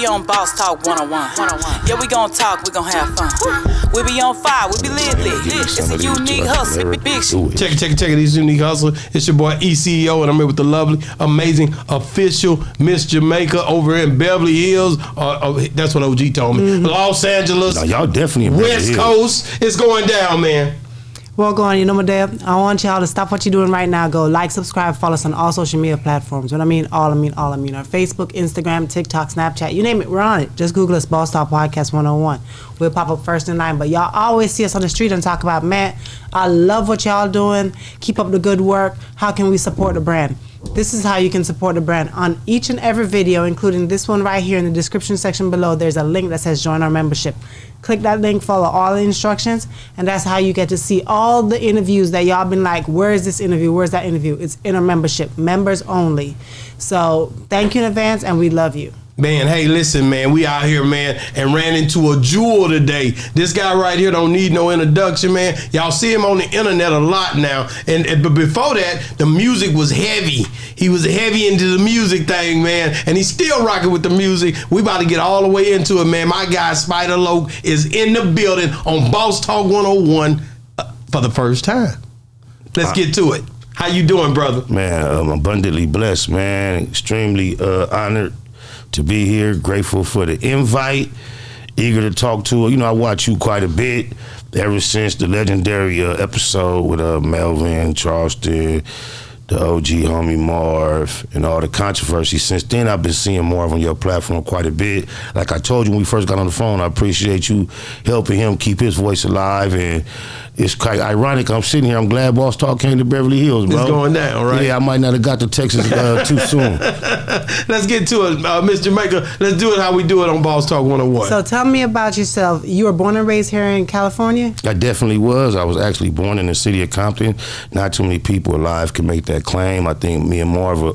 we on Boss Talk 101. Yeah, we gon' talk, we gon' have fun. We be on fire, we be lit. It's a unique hustle, big shit. Check it. It's Unique Hustle. It's your boy ECEO, and I'm here with the lovely, amazing, official Miss Jamaica over in Beverly Hills. That's what OG told me. Los Angeles. No, y'all definitely in West Coast. It's going down, man. Well, go on, you know my dad. I want y'all to stop what you're doing right now. Go like, subscribe, follow us on all social media platforms. What I mean, all. Our Facebook, Instagram, TikTok, Snapchat, you name it, we're on it. Just Google us, Boss Talk Podcast 101. We'll pop up first in line. But y'all always see us on the street and talk about, man, I love what y'all doing. Keep up the good work. How can we support the brand? This is how you can support the brand. On each and every video, including this one right here in the description section below, there's a link that says join our membership. Click that link, follow all the instructions, and that's how you get to see all the interviews that y'all been like, where is this interview? Where's that interview? It's in our membership, members only. So thank you in advance, and we love you. Man, hey, listen, man, we out here, man, and ran into a jewel today. This guy right here don't need no introduction, man. Y'all see him on the internet a lot now. But before that, the music was heavy. He was heavy into the music thing, man, and he's still rocking with the music. We about to get all the way into it, man. My guy, Spider Loc, is in the building on Boss Talk 101 for the first time. Let's get to it. How you doing, brother? Man, I'm abundantly blessed, man. Extremely honored to be here, grateful for the invite, eager to talk to her. You know, I watch you quite a bit ever since the legendary episode with Melvin, Charleston, the OG homie Marv, and all the controversy. Since then, I've been seeing Marv on your platform quite a bit. Like I told you when we first got on the phone, I appreciate you helping him keep his voice alive. And it's quite ironic. I'm sitting here. I'm glad Boss Talk came to Beverly Hills, bro. It's going down, right? Yeah, I might not have got to Texas too soon. Let's get to it, Miss Jamaica. Let's do it how we do it on Boss Talk 101. So tell me about yourself. You were born and raised here in California? I definitely was. I was actually born in the city of Compton. Not too many people alive can make that claim. I think me and Marv are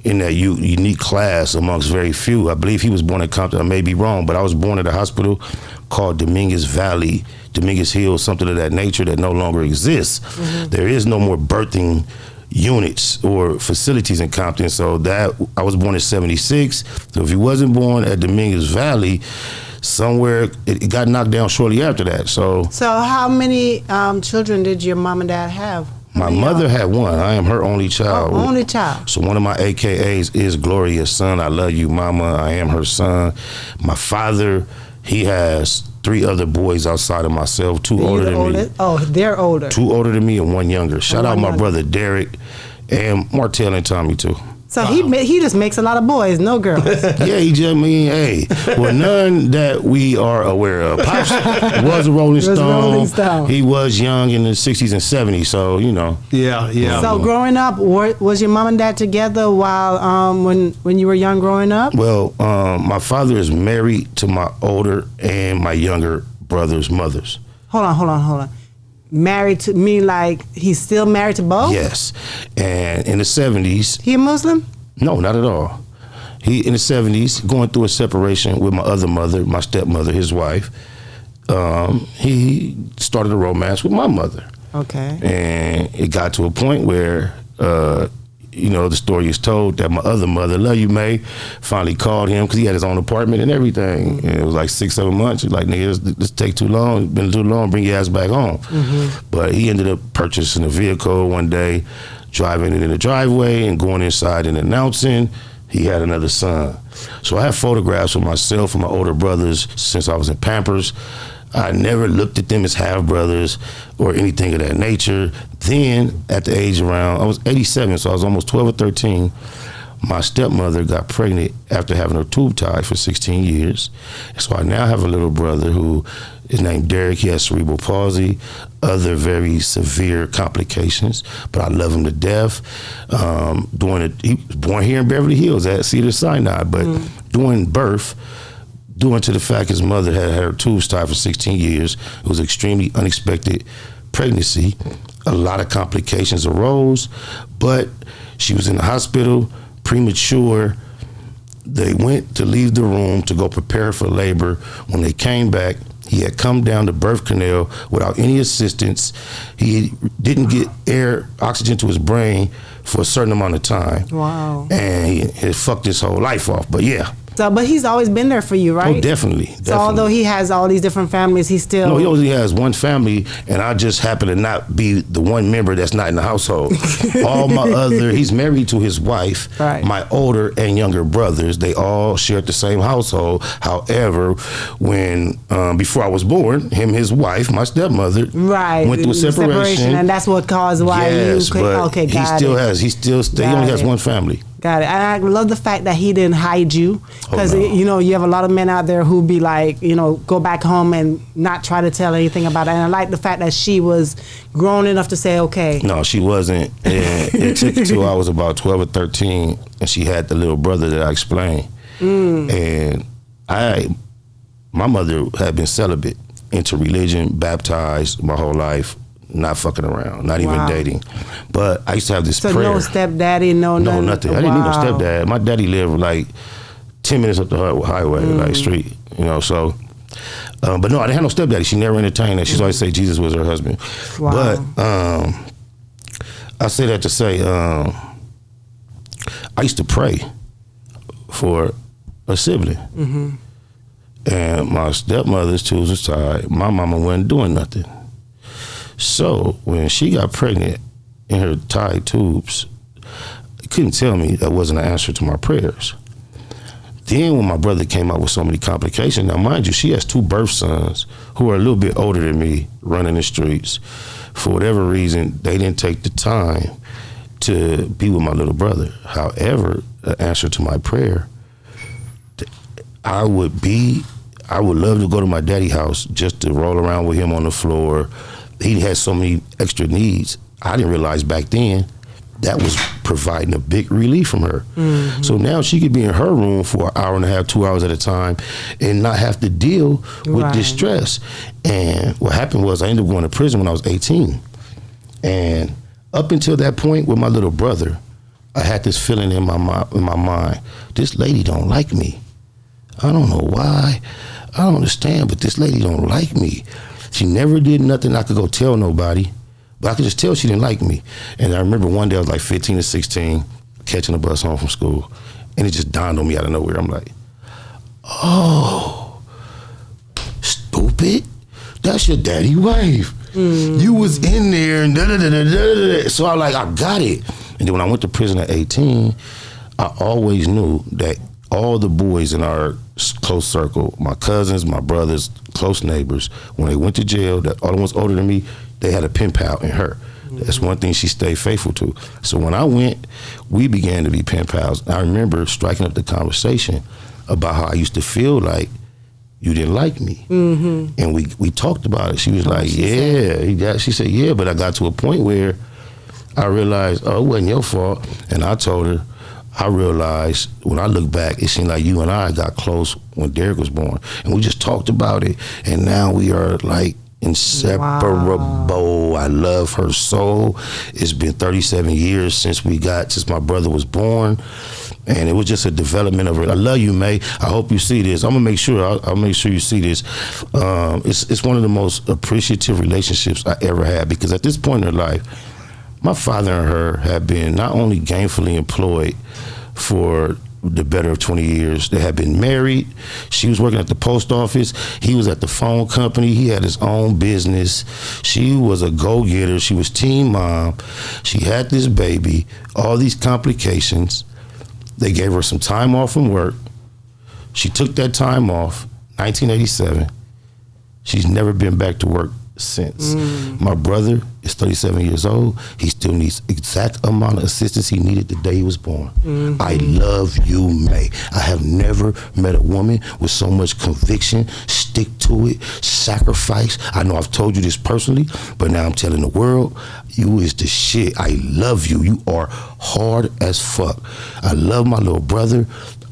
in that unique class amongst very few. I believe he was born in Compton. I may be wrong, but I was born at a hospital called Dominguez Hills, something of that nature that no longer exists. There is no more birthing units or facilities in Compton. So that I was born in '76. So if you wasn't born at Dominguez Valley, somewhere it got knocked down shortly after that. So how many children did your mom and dad have? My mother had one. I am her only child. Oh, only child. So one of my AKAs is Gloria's son. I love you, mama. I am her son. My father, he has 3 other boys outside of myself, 2 older than me. Oh, they're older. 2 older than me and 1 younger. Shout out my brother Derek and Martell and Tommy too. So he just makes a lot of boys, no girls. Yeah, he just well, none that we are aware of. Pops was a Rolling Stone. He was young in the 60s and 70s, so you know. Yeah. So growing up, was your mom and dad together while when you were young growing up? Well, my father is married to my older and my younger brother's mothers. Hold on. Married to me, like he's still married to both? Yes. And in the 70s. He a Muslim? No, not at all. He, in the 70s, going through a separation with my other mother, my stepmother, his wife. He started a romance with my mother. Okay. And it got to a point where, the story is told that my other mother, love you, May, finally called him because he had his own apartment and everything. And it was like 6-7 months. He's like, nigga, this take too long. It's been too long. Bring your ass back home. But he ended up purchasing a vehicle one day, driving it in the driveway and going inside and announcing he had another son. So I have photographs of myself and my older brothers since I was in Pampers. I never looked at them as half brothers or anything of that nature. Then at the age I was 87, so I was almost 12 or 13. My stepmother got pregnant after having her tube tied for 16 years. So I now have a little brother who is named Derek. He has cerebral palsy, other very severe complications, but I love him to death. He was born here in Beverly Hills at Cedars-Sinai, but during birth, due to the fact his mother had her tubes tied for 16 years, it was extremely unexpected pregnancy. A lot of complications arose, but she was in the hospital, premature. They went to leave the room to go prepare for labor. When they came back, he had come down the birth canal without any assistance. He didn't get oxygen to his brain for a certain amount of time. Wow. And it fucked his whole life off. But yeah, So, but he's always been there for you, right? Oh, definitely. So although he has all these different families, he still... No, he only has one family, and I just happen to not be the one member that's not in the household. All my other... He's married to his wife. Right. My older and younger brothers, they all shared the same household. However, when before I was born, his wife, my stepmother, went through a separation. And that's what caused why you could... Okay, got it. He only has one family. Got it. And I love the fact that he didn't hide you, because you know, you have a lot of men out there who be like, you know, go back home and not try to tell anything about it. And I like the fact that she was grown enough to say, okay. No, she wasn't. And it took until I was about 12 or 13, and she had the little brother that I explained. And my mother had been celibate, into religion, baptized my whole life. Not fucking around, not even dating. But I used to have this prayer. So no stepdaddy, no nothing. I didn't need no stepdad. My daddy lived like 10 minutes up the highway, like street, you know, so. But no, I didn't have no stepdaddy. She never entertained that. She's always say Jesus was her husband. Wow. But I say that to say, I used to pray for a sibling. And my stepmother's tools aside, my mama wasn't doing nothing. So when she got pregnant in her tied tubes, couldn't tell me that wasn't an answer to my prayers. Then when my brother came out with so many complications, now mind you, she has 2 birth sons who are a little bit older than me, running the streets. For whatever reason, they didn't take the time to be with my little brother. However, the answer to my prayer, I would love to go to my daddy's house just to roll around with him on the floor. He had so many extra needs. I didn't realize back then that was providing a big relief from her. So now she could be in her room for an hour and a half, 2 hours at a time, and not have to deal with distress. And what happened was I ended up going to prison when I was 18. And up until that point with my little brother, I had this feeling in my mind, this lady don't like me. I don't know why. I don't understand, but this lady don't like me. She never did nothing I could go tell nobody, but I could just tell she didn't like me. And I remember one day I was like 15 or 16, catching a bus home from school, and it just dawned on me out of nowhere. I'm like, oh, stupid, that's your daddy wife. You was in there and da-da-da-da-da-da. So I got it. And then when I went to prison at 18, I always knew that all the boys in our close circle, my cousins, my brothers, close neighbors, when they went to jail, all the ones older than me, they had a pen pal in her. That's one thing she stayed faithful to. So when I went, we began to be pen pals. I remember striking up the conversation about how I used to feel like you didn't like me. And we talked about it. She was like, she said, yeah, but I got to a point where I realized, oh, it wasn't your fault. And I told her, I realized when I look back, it seemed like you and I got close when Derek was born. And we just talked about it. And now we are like inseparable. Wow. I love her so. It's been 37 years since my brother was born. And it was just a development of it. I love you, May. I hope you see this. I'm gonna make sure. I'll make sure you see this. It's one of the most appreciative relationships I ever had, because at this point in her life, my father and her have been not only gainfully employed for the better of 20 years, they had been married. She was working at the post office. He was at the phone company. He had his own business. She was a go-getter. She was teen mom. She had this baby, all these complications. They gave her some time off from work. She took that time off, 1987. She's never been back to work since. My brother is 37 years old. He still needs exact amount of assistance he needed the day he was born. I love you, May. I have never met a woman with so much conviction, stick to it, sacrifice. I know I've told you this personally, but now I'm telling the world, you is the shit. I love you. You are hard as fuck. I love my little brother.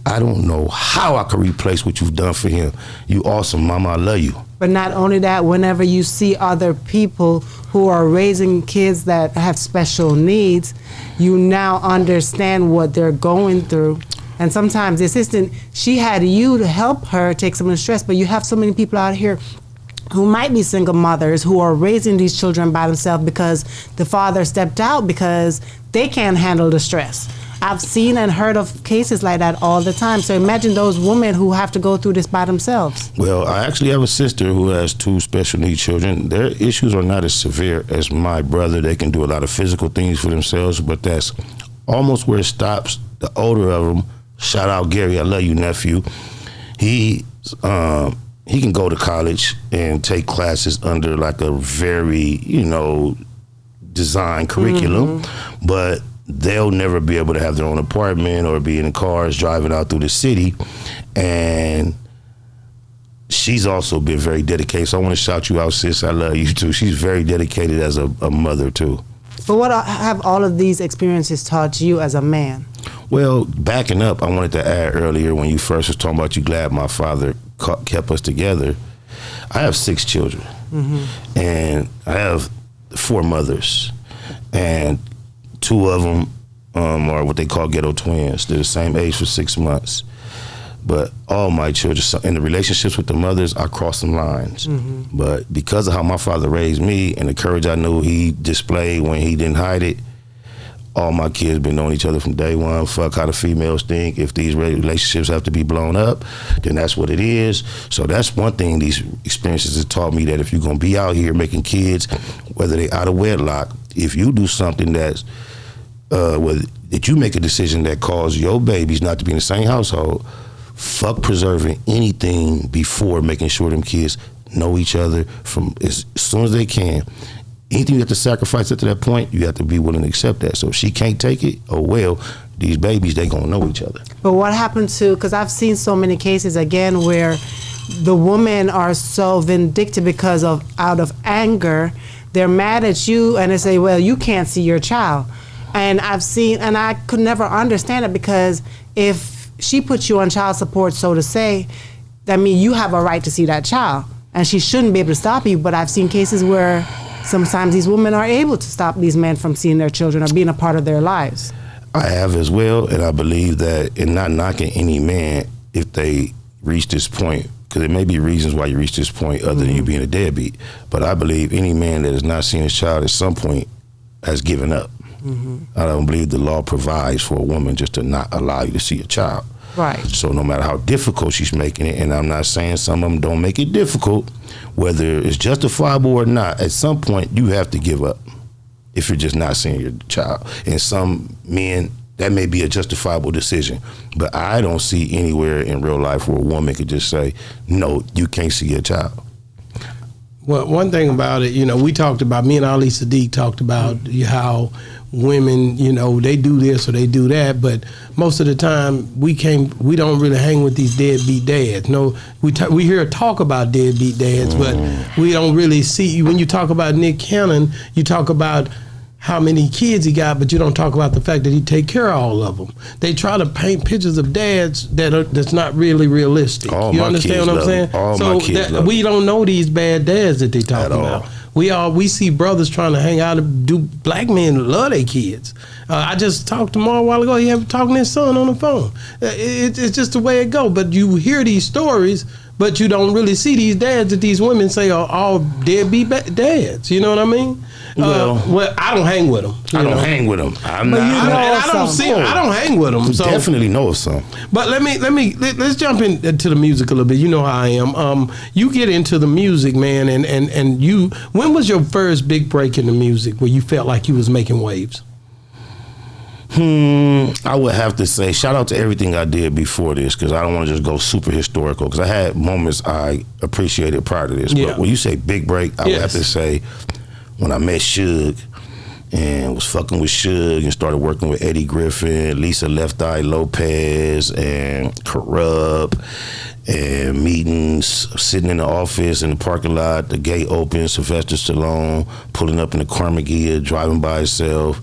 I don't know how I could replace what you've done for him. You awesome, Mama. I love you. But not only that, whenever you see other people who are raising kids that have special needs, you now understand what they're going through. And sometimes the assistant, she had you to help her take some of the stress, but you have so many people out here who might be single mothers who are raising these children by themselves because the father stepped out because they can't handle the stress. I've seen and heard of cases like that all the time. So imagine those women who have to go through this by themselves. Well, I actually have a sister who has 2 special needs children. Their issues are not as severe as my brother. They can do a lot of physical things for themselves, but that's almost where it stops. The older of them, shout out Gary, I love you, nephew. He can go to college and take classes under like a very, designed curriculum, but they'll never be able to have their own apartment or be in cars driving out through the city. And she's also been very dedicated. So I want to shout you out, sis. I love you too. She's very dedicated as a mother too. But what have all of these experiences taught you as a man? Well, backing up, I wanted to add earlier when you first was talking about you glad my father kept us together. I have 6 children, and I have 4 mothers, and 2 of them are what they call ghetto twins. They're the same age for 6 months. But all my children, in the relationships with the mothers, I crossed some lines. But because of how my father raised me and the courage I knew he displayed when he didn't hide it, all my kids been knowing each other from day one. Fuck how the females think. If these relationships have to be blown up, then that's what it is. So that's one thing these experiences have taught me, that if you're gonna be out here making kids, whether they out of wedlock, if you do something that you make a decision that causes your babies not to be in the same household, fuck preserving anything before making sure them kids know each other from as soon as they can. Anything you have to sacrifice up to that point, you have to be willing to accept that. So if she can't take it, oh well, these babies, they gonna know each other. But what happened to, because I've seen so many cases again where the women are so vindictive because of, out of anger, they're mad at you and they say, well, you can't see your child. And I've seen, and I could never understand it, because if she puts you on child support, so to say, that means you have a right to see that child. And she shouldn't be able to stop you. But I've seen cases where sometimes these women are able to stop these men from seeing their children or being a part of their lives. I have as well, and I believe that, and not knocking any man if they reach this point, because there may be reasons why you reach this point other than you being a deadbeat, but I believe any man that has not seen his child at some point has given up. I don't believe the law provides for a woman just to not allow you to see a child. Right. So no matter how difficult she's making it, and I'm not saying some of them don't make it difficult, whether it's justifiable or not, at some point you have to give up if you're just not seeing your child. And some men, that may be a justifiable decision, but I don't see anywhere in real life where a woman could just say, no, you can't see your child. Well, one thing about it, we talked about, me and Ali Sadiq talked about how women, they do this or they do that, but most of the time we don't really hang with these deadbeat dads. No, we hear talk about deadbeat dads, but we don't really see. When you talk about Nick Cannon, you talk about how many kids he got, but you don't talk about the fact that he take care of all of them. They try to paint pictures of dads that's not really realistic. You understand what I'm saying? So we don't know these bad dads that they talk about. We see brothers trying to hang out and do. Black men love their kids. I just talked to him a while ago. He was talking to his son on the phone. It's just the way it go. But you hear these stories, but you don't really see these dads that these women say are all deadbeat dads. You know what I mean? Well, I don't hang with them. I don't hang with them. I don't hang with them. So definitely know of some. But let's jump into the music a little bit. You know how I am. You get into the music, man, and you. When was your first big break in the music where you felt like you was making waves? I would have to say, shout out to everything I did before this, because I don't want to just go super historical, because I had moments I appreciated prior to this. Yeah. But when you say big break, I would have to say when I met Suge and was fucking with Suge and started working with Eddie Griffin, Lisa Left Eye Lopez, and Corrupt, and meetings, sitting in the office in the parking lot, the gate open, Sylvester Stallone pulling up in the Carmageddon, driving by himself.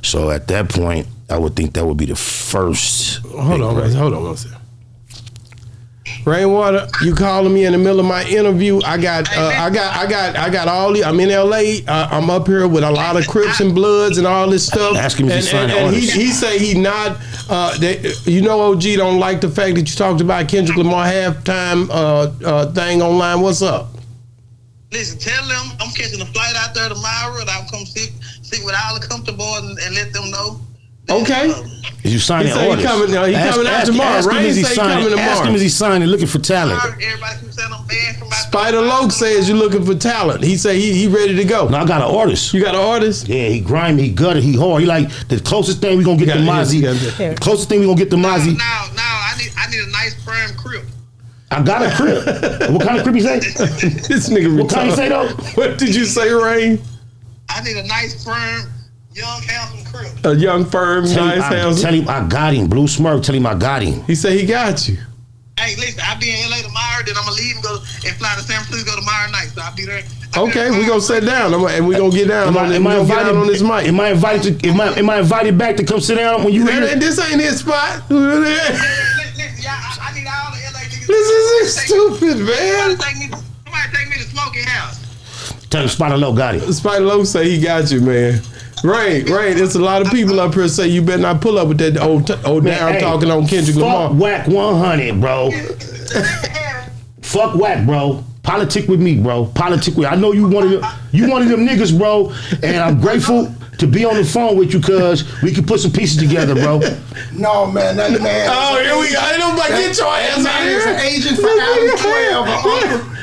So at that point, I would think that would be the first. Hold on one second. Rainwater, you calling me in the middle of my interview? I got all the. I'm in LA. I'm up here with a lot of Crips and Bloods and all this stuff. Ask him if he's signing artists. He say he not. OG don't like the fact that you talked about Kendrick Lamar halftime thing online. What's up? Listen, tell them I'm catching a flight out there tomorrow, and I'll come sit with all the comfortable and let them know. Okay. Is you signing He orders? coming out tomorrow. Ask him Rain is he say he signing. coming tomorrow. Ask him is he signing, looking for talent. Everybody keeps saying I'm banned from my Spider Loke says you're looking for talent. He say he ready to go. No, I got an artist. You got an artist? Yeah, he grimy, he gutted, he hard. He like the closest thing we gonna get to Mozzie. The closest thing we gonna get to Mozzie. Now, I need a nice firm crib. I got a crib. What kind of crib you say? This nigga What kind you say though? What did you say, Rain? I need a nice firm, young, handsome crib. A young, firm, nice house. Tell him I got him. Blue Smirk, tell him I got him. He said he got you. Hey, listen, I'll be in LA tomorrow, then I'm gonna leave and go and fly to San Francisco tomorrow night. So I'll be there. Okay, we gonna sit down and we gonna get down on this mic. Am I invited to? Am I invited back to come sit down when you here? This ain't his spot. Listen, y'all, I need all the LA niggas. This is stupid, man. Somebody take me to Smoking House. Tell him Spider Low got him. Spider Low say he got you, man. Rain, there's a lot of people up here say you better not pull up with that old down talking on Kendrick Lamar. Fuck Whack 100, bro. Fuck Whack, bro. Politic with me, bro. Politic with. I know you one of them. You one of them niggas, bro. And I'm grateful to be on the phone with you, cuz we can put some pieces together, bro. No, man, that man. Oh, here we go. Ain't nobody get your ass out He's here. an agent for Adam 12.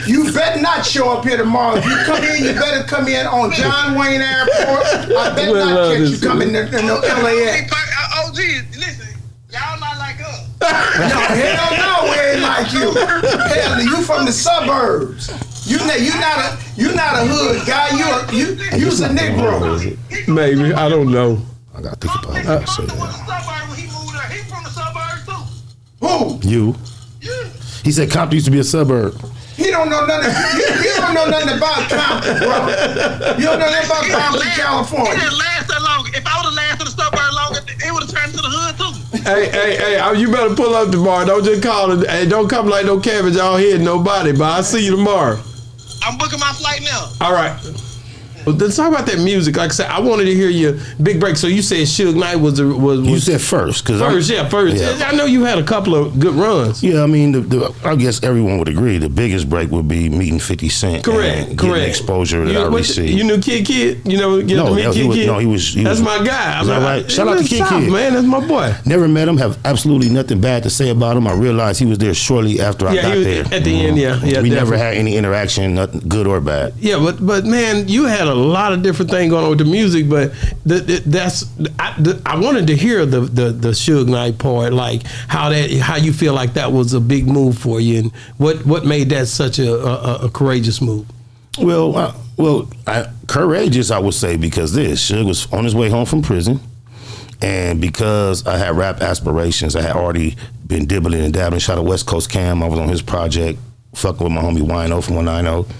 You better not show up here tomorrow. If you come in, you better come in on John Wayne Airport. I better not catch you coming in the LAX. OG, listen, y'all not like us. No, hell no, we ain't like you. Hell, you from the suburbs. You not a hood guy. You's a Negro. Maybe, I don't know. I gotta think about He that. from the suburbs too. Who? You. He said Compton used to be a suburb. He don't know nothing. You don't know nothing about Compton, bro. You don't know nothing about Compton, It California. didn't last that long. If I would have lasted in the suburb longer, it would have turned to the hood too. Hey, you better pull up tomorrow. Don't just call it. Hey, don't come like no cabbage all here, nobody. But I'll see you tomorrow. I'm booking my flight now. All right. Well, let's talk about that music. Like I said, I wanted to hear your big break. So you said Suge Knight was You said first, because first. Yeah. I know you had a couple of good runs. Yeah, I mean, I guess everyone would agree the biggest break would be meeting 50 Cent. Correct. Getting exposure that I received. You knew Kid? You know, he was. That's my guy. Is that right? Shout out to Kid. Man, that's my boy. Never met him. Have absolutely nothing bad to say about him. I realized he was there shortly after I got there. At the end, yeah. We never had any interaction, nothing good or bad. Yeah, but man, you had a lot of different thing going on with the music, but I wanted to hear the Suge Knight part, like how you feel like that was a big move for you, and what made that such a courageous move. Well, courageous, I would say, because Suge was on his way home from prison, and because I had rap aspirations, I had already been dibbling and dabbling. Shot a West Coast Cam. I was on his project, fucking with my homie Wino from 190.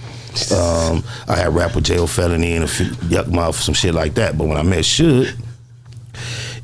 I had rap with J.O. Felony and a few Yuck Mouth, some shit like that. But when I met Suge,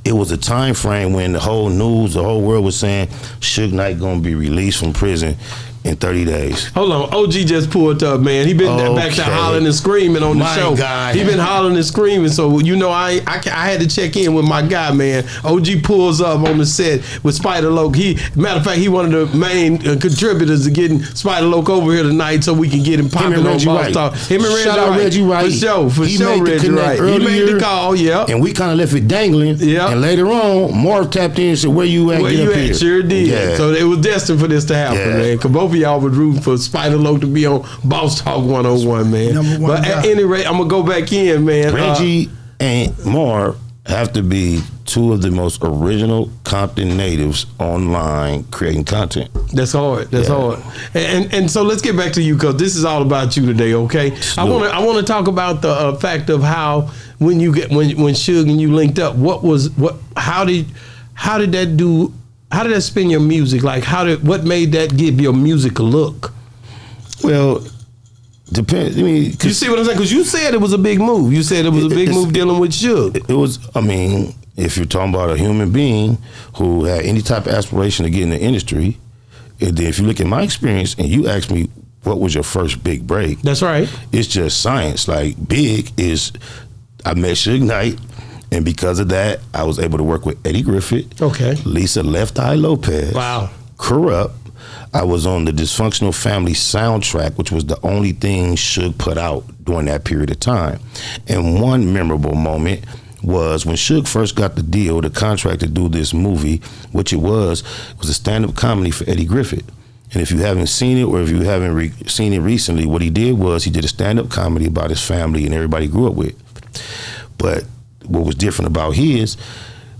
it was a time frame when the whole world was saying Suge Knight gonna be released from prison in 30 days. Hold on, OG just pulled up, man. He been back to hollering and screaming on the show. Guy. He been hollering and screaming, so I had to check in with my guy, man. OG pulls up on the set with Spider Loke. Matter of fact, he one of the main contributors to getting Spider Loke over here tonight, so we can get him popping on Boss Talk. Him and Reggie Shout out Reggie Wright. For sure, Reggie Wright. He made the call, yeah. And we kind of left it dangling. Yeah. And later on, Marv tapped in and said, "Where you at? Where Get you up at? here." Sure did. Yeah. So it was destined for this to happen, man. Because both of y'all was rooting for Spider Loke to be on Boss Talk 101, man. Number one but guy. at any rate, I'm gonna go back in, man. Reggie and Marv have to be two of the most original Compton natives online creating content. That's hard. That's hard. And so let's get back to you, because this is all about you today, okay? I want to talk about the fact of how when Suge and you linked up, how did that spin your music? Like what made that give your music a look? Well, depends. I mean, you see what I'm saying? Because you said it was a big move. You said it was a big move dealing with Suge. It was. I mean, if you're talking about a human being who had any type of aspiration to get in the industry, and then if you look at my experience and you ask me what was your first big break, that's right. It's just science. Like big is, I met Suge Knight. And because of that, I was able to work with Eddie Griffith, Lisa Left Eye Lopez, Corrupt. I was on the Dysfunctional Family soundtrack, which was the only thing Suge put out during that period of time. And one memorable moment was when Suge first got the deal, the contract to do this movie, which it was a stand-up comedy for Eddie Griffith. And if you haven't seen it, or if you haven't seen it recently, what he did was he did a stand-up comedy about his family and everybody he grew up with. But what was different about his,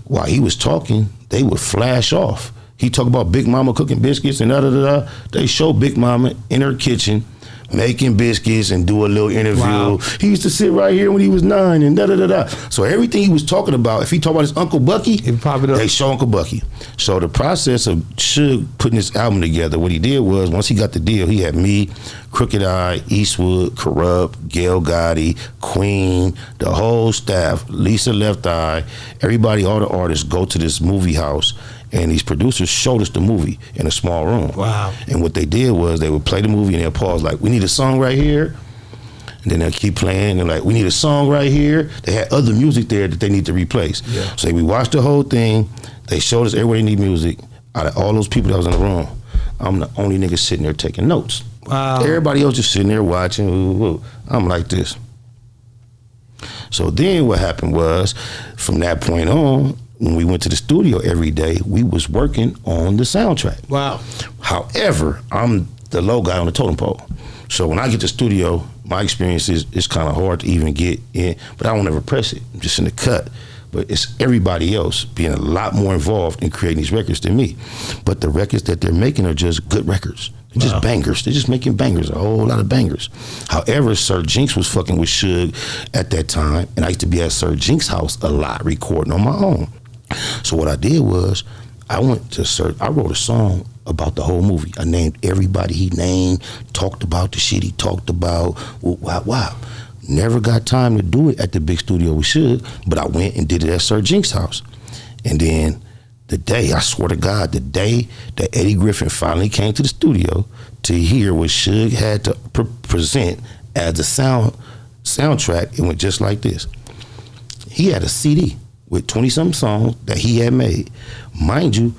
while he was talking, they would flash off. He talked about Big Mama cooking biscuits and da-da-da-da. They show Big Mama in her kitchen making biscuits and do a little interview. Wow. He used to sit right here when he was 9 and da-da-da-da. So everything he was talking about, if he talked about his Uncle Bucky, they show Uncle Bucky. So the process of Suge putting this album together, what he did was, once he got the deal, he had me, Crooked Eye, Eastwood, Corrupt, Gail Gotti, Queen, the whole staff, Lisa Left Eye, everybody, all the artists go to this movie house, and these producers showed us the movie in a small room. Wow. And what they did was they would play the movie and they'll pause like, we need a song right here. And then they'll keep playing and like, we need a song right here. They had other music there that they need to replace. Yeah. So we watched the whole thing. They showed us everybody need music. Out of all those people that was in the room, I'm the only nigga sitting there taking notes. Wow. Everybody else just sitting there watching. Ooh, ooh. I'm like this. So then what happened was, from that point on, when we went to the studio every day, we was working on the soundtrack. Wow. However, I'm the low guy on the totem pole. So when I get to the studio, my experience is it's kind of hard to even get in, but I don't ever press it. I'm just in the cut. But it's everybody else being a lot more involved in creating these records than me. But the records that they're making are just good records. They're just bangers. They're just making bangers, a whole lot of bangers. However, Sir Jinx was fucking with Suge at that time, and I used to be at Sir Jinx's house a lot recording on my own. So what I did was, I went to Sir, I wrote a song about the whole movie. I named everybody he named, talked about the shit he talked about. Wow. Never got time to do it at the big studio with Suge, but I went and did it at Sir Jinx's house. And then the day, I swear to God, the day that Eddie Griffin finally came to the studio to hear what Suge had to present as a soundtrack, it went just like this. He had a CD with 20-something songs that he had made. Mind you,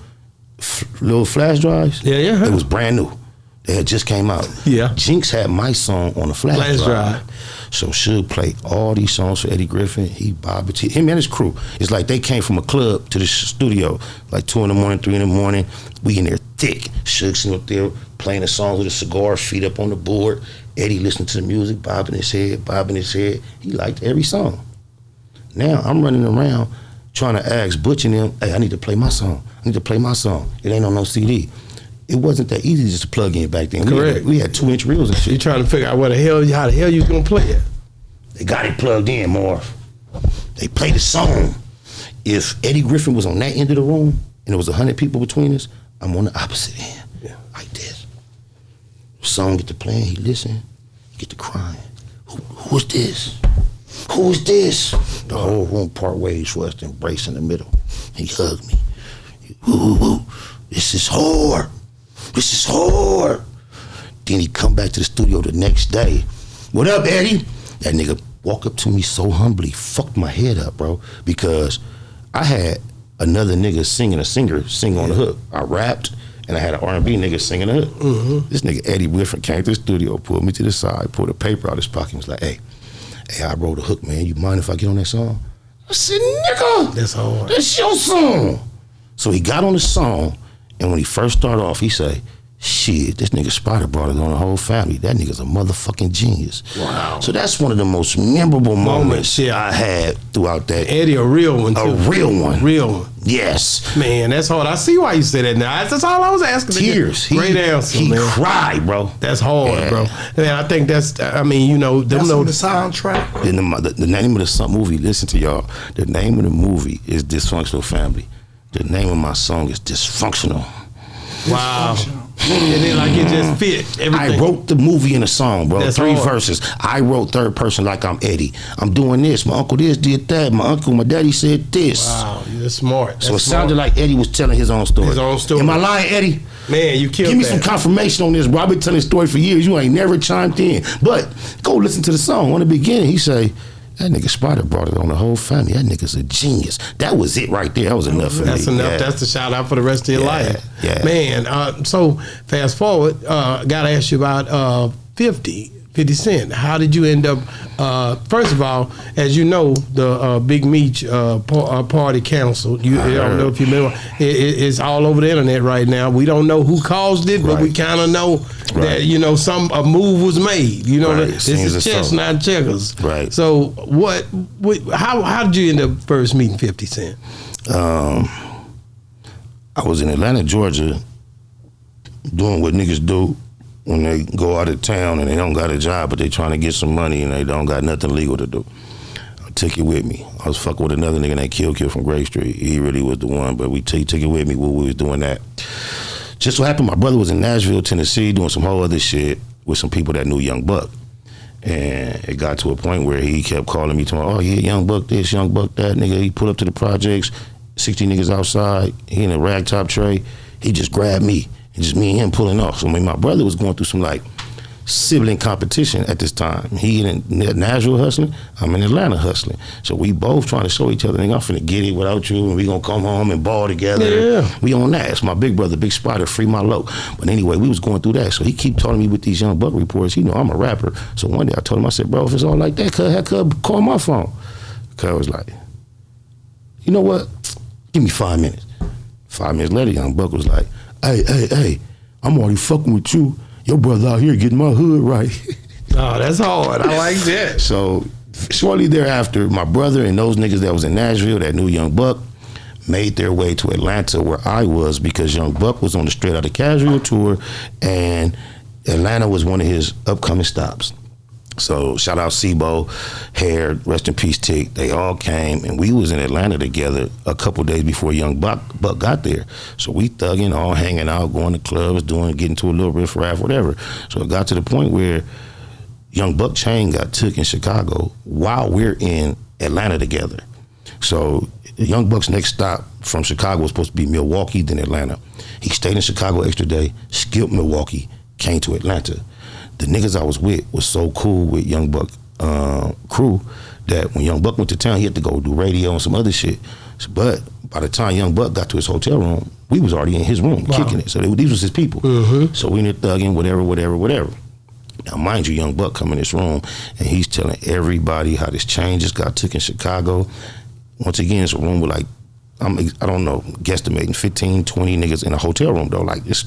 little flash drives, it was brand new. They had just came out. Yeah. Jinx had my song on a flash drive. So Suge played all these songs for Eddie Griffin. He bobbed him and his crew. It's like they came from a club to the studio, like 2 in the morning, 3 in the morning. We in there thick. Suge sitting up there playing the songs with a cigar, feet up on the board. Eddie listening to the music, bobbing his head. He liked every song. Now I'm running around trying to ask Butch and them, hey, I need to play my song. It ain't on no CD. It wasn't that easy just to plug in back then. Correct. We had 2-inch reels and shit. You trying to figure out how the hell you was gonna play it? They got it plugged in, Marv. They played the song. If Eddie Griffin was on that end of the room and there was 100 people between us, I'm on the opposite end, like this. The song get to playing, he listen, he get to crying. Who is this? Who is this? The whole room part ways for us to embrace in the middle. He hugged me. Ooh, this is hard. This is hard. Then he come back to the studio the next day. What up, Eddie? That nigga walk up to me so humbly, fucked my head up, bro, because I had another nigga sing on the hook. I rapped, and I had an R&B nigga singing the hook. Mm-hmm. This nigga Eddie Griffin came to the studio, pulled me to the side, pulled a paper out of his pocket, and was like, hey, I wrote a hook, man. You mind if I get on that song? I said, nigga, that's hard. That's your song. So he got on the song, and when he first started off, he said, shit, this nigga Spider brought it on the whole family. That nigga's a motherfucking genius. Wow. So that's one of the most memorable moments I had throughout that. Eddie, a real one, too. A real one. Real one. Yes. Man, that's hard. I see why you say that now. That's all I was asking. Tears. Great answer, he man. He cried, bro. That's hard, bro. Man, I think that's, I mean, you know. That's on the soundtrack. The name of the movie, listen to y'all, the name of the movie is Dysfunctional Family. The name of my song is Dysfunctional. Wow. And then like it just fit everything. I wrote the movie in a song, bro. That's 3 hard. verses. I wrote third person like I'm Eddie. I'm doing this. My uncle this did that. My daddy said this. Wow, you're smart. That's so it sounded like Eddie was telling his own story. His own story. Am I lying, Eddie? Man, you killed Give me that. some confirmation on this, bro. I've been telling this story for years. You ain't never chimed in. But go listen to the song. On the beginning, he say, that nigga Spider brought it on the whole family. That nigga's a genius. That was it right there. That was enough for me. That's enough. Yeah. That's the shout out for the rest of your life. Yeah. Man, so fast forward, gotta ask you about 50. 50 Cent. How did you end up? First of all, as you know, the Big Meech party canceled. I don't know if you remember. It's all over the internet right now. We don't know who caused it, but we kind of know that a move was made. This is chess, not checkers. Right. So how did you end up first meeting 50 Cent? I was in Atlanta, Georgia, doing what niggas do when they go out of town and they don't got a job, but they trying to get some money and they don't got nothing legal to do. I took it with me. I was fucking with another nigga named Kill from Gray Street. He really was the one, but he took it with me when we was doing that. Just so happened my brother was in Nashville, Tennessee, doing some whole other shit with some people that knew Young Buck. And it got to a point where he kept calling me, oh yeah, Young Buck this, Young Buck that, nigga. He pulled up to the projects, 60 niggas outside, he in a ragtop tray. He just grabbed me. And just me and him pulling off. So my brother was going through some like sibling competition at this time. He in Nashville hustling, I'm in Atlanta hustling. So we both trying to show each other, nigga, I'm finna get it without you, and we gonna come home and ball together. Yeah. We on that. It's my big brother, Big Spider, free my low. But anyway, we was going through that. So he keep telling me with these Young Buck reports, I'm a rapper. So one day I told him, I said, bro, if it's all like that, cuz call my phone. Cuz was like, you know what? Give me 5 minutes. 5 minutes later, Young Buck was like, hey, I'm already fucking with you. Your brother out here getting my hood right. Oh, that's hard. I like that. So shortly thereafter, my brother and those niggas that was in Nashville that knew Young Buck made their way to Atlanta where I was, because Young Buck was on the Straight Outta Casual tour and Atlanta was one of his upcoming stops. So shout out Sibo, Hair, rest in peace Tick. They all came and we was in Atlanta together a couple days before Young Buck got there. So we thugging, all hanging out, going to clubs, getting to a little riff-raff, whatever. So it got to the point where Young Buck chain got took in Chicago while we're in Atlanta together. So Young Buck's next stop from Chicago was supposed to be Milwaukee, then Atlanta. He stayed in Chicago extra day, skipped Milwaukee, came to Atlanta. The niggas I was with was so cool with Young Buck crew that when Young Buck went to town, he had to go do radio and some other shit. But by the time Young Buck got to his hotel room, we was already in his room kicking it. So these was his people. Mm-hmm. So we in there thugging, whatever. Now, mind you, Young Buck come in this room and he's telling everybody how this chain just got took in Chicago. Once again, it's a room with like, I don't know, guesstimating 15, 20 niggas in a hotel room though. Like this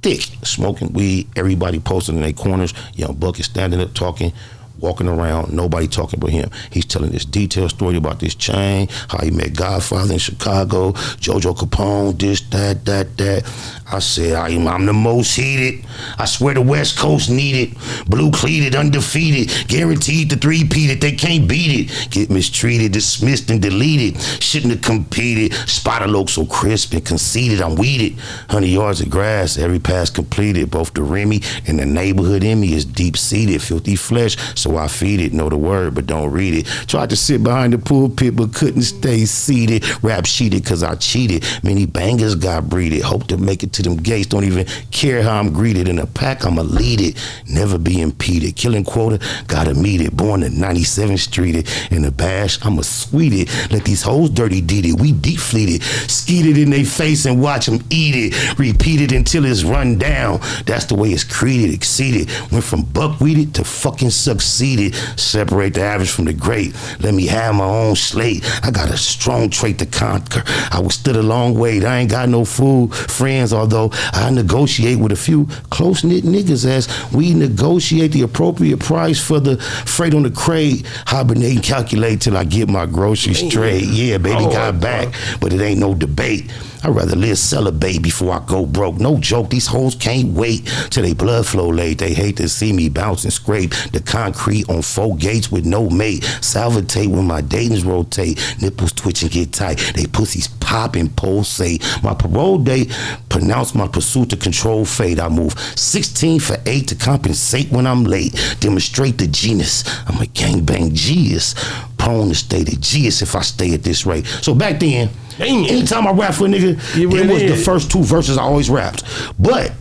thick, smoking weed, everybody posted in their corners. Young Buck is standing up talking, walking around, nobody talking but him. He's telling this detailed story about this chain, how he met Godfather in Chicago, Jojo Capone, this, that. I said, I'm the most heated. I swear the West Coast need it. Blue cleated, undefeated, guaranteed to three-peated. They can't beat it. Get mistreated, dismissed, and deleted. Shouldn't have competed. Spider look so crisp and conceited. I'm weeded. 100 yards of grass, every pass completed. Both the Remy and the neighborhood in me is deep-seated. Filthy flesh, so I feed it. Know the word, but don't read it. Tried to sit behind the pulpit, but couldn't stay seated. Rap sheeted, cause I cheated. Many bangers got breeded. Hope to make it to them gates. Don't even care how I'm greeted. In a pack, I'ma lead it. Never be impeded. Killing quota, gotta meet it. Born at 97th Street. In the bash, I'ma sweet it. Let these hoes dirty deed it. We deep fleeted. Skeet it in they face and watch them eat it. Repeat it until it's run down. That's the way it's created, exceeded. Went from buckwheated to fucking succeeded. Separate the average from the great. Let me have my own slate. I got a strong trait to conquer. I was stood a long way. I ain't got no fool friends, although I negotiate with a few close-knit niggas as we negotiate the appropriate price for the freight on the crate. Hibernate and calculate till I get my groceries straight. Yeah, baby got back, but it ain't no debate. I'd rather live celibate before I go broke. No joke, these hoes can't wait till they blood flow late. They hate to see me bounce and scrape the concrete on 4 gates with no mate. Salivate when my datings rotate. Nipples twitch and get tight. They pussies pop and pulsate. My parole date pronounce my pursuit to control fate. I move 16 for 8 to compensate when I'm late. Demonstrate the genus. I'm a gangbang genius. Prone to stay the G's if I stay at this rate. So back then, anytime I rap for a nigga, it was the first 2 verses I always rapped. But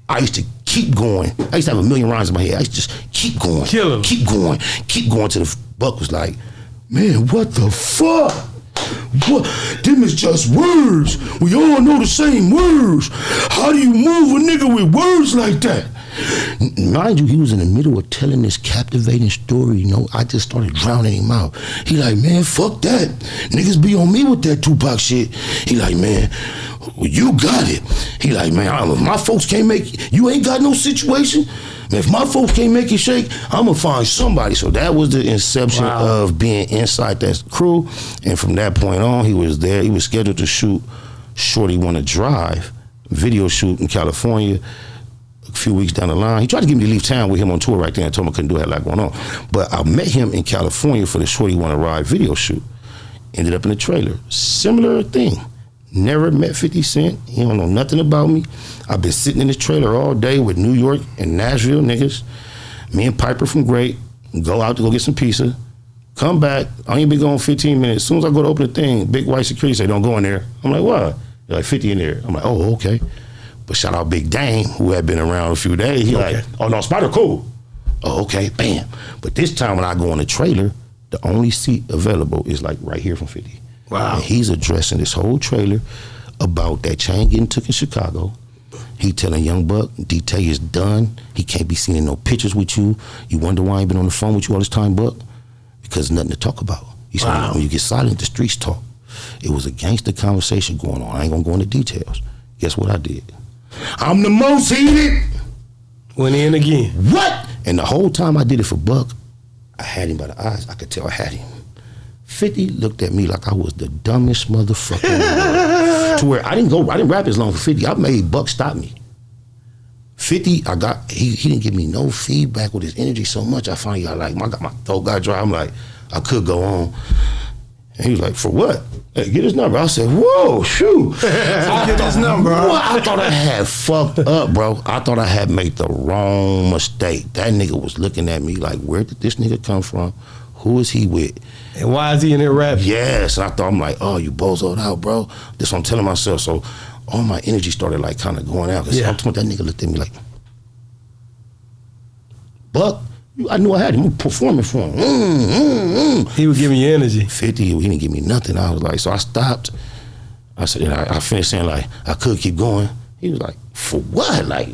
I used to keep going. I used to have a million rhymes in my head. I used to just keep going. Keep going till the Buck was like, man, what the fuck? What? Them is just words. We all know the same words. How do you move a nigga with words like that? Mind you, he was in the middle of telling this captivating story, you know. I just started drowning him out. He like, man, fuck that. Niggas be on me with that Tupac shit. He like, man, you got it. He like, man, if my folks can't make, you ain't got no situation. Man, if my folks can't make it shake, I'm gonna find somebody. So that was the inception of being inside that crew. And from that point on, he was there. He was scheduled to shoot Shorty Wanna Drive video shoot in California a few weeks down the line. He tried to get me to leave town with him on tour right there and told me I couldn't do it, had a lot going on. But I met him in California for the Shorty Wanna Ride video shoot. Ended up in the trailer. Similar thing. Never met 50 Cent. He don't know nothing about me. I've been sitting in this trailer all day with New York and Nashville niggas. Me and Piper from Great go out to go get some pizza. Come back. I ain't been gone 15 minutes. As soon as I go to open the thing, big white security say, don't go in there. I'm like, what? They're like, 50 in there. I'm like, oh, okay. But shout out Big Dame, who had been around a few days. He like, oh, no, Spider cool. Oh, okay, bam. But this time when I go in the trailer, the only seat available is like right here from 50. Wow. And he's addressing this whole trailer about that chain getting took in Chicago. He telling Young Buck, D-Tay is done. He can't be seen in no pictures with you. You wonder why I ain't been on the phone with you all this time, Buck? Because nothing to talk about. He said, when you get silent, the streets talk. It was a gangster conversation going on. I ain't gonna go into details. Guess what I did? I'm the most heated. Went in again. What? And the whole time I did it for Buck, I had him by the eyes. I could tell I had him. 50 looked at me like I was the dumbest motherfucker in the world. To where I didn't rap as long for 50. I made Buck stop me. 50, he didn't give me no feedback with his energy so much. I finally got like, my throat got dry. I'm like, I could go on. And he was like, for what? Hey, get his number. I said, whoa, shoot. Get his number. I thought I had fucked up, bro. I thought I had made the wrong mistake. That nigga was looking at me like, where did this nigga come from? Who is he with? And why is he in there rapping? Yes. And I thought, I'm like, oh, you bozoed out, bro. That's what I'm telling myself. So all my energy started like kind of going out. Cause that nigga looked at me like, Buck, I knew I had him performing for him. He was giving you energy. 50, he didn't give me nothing. I was like, so I stopped. I said, I finished saying like, I could keep going. He was like, for what? Like,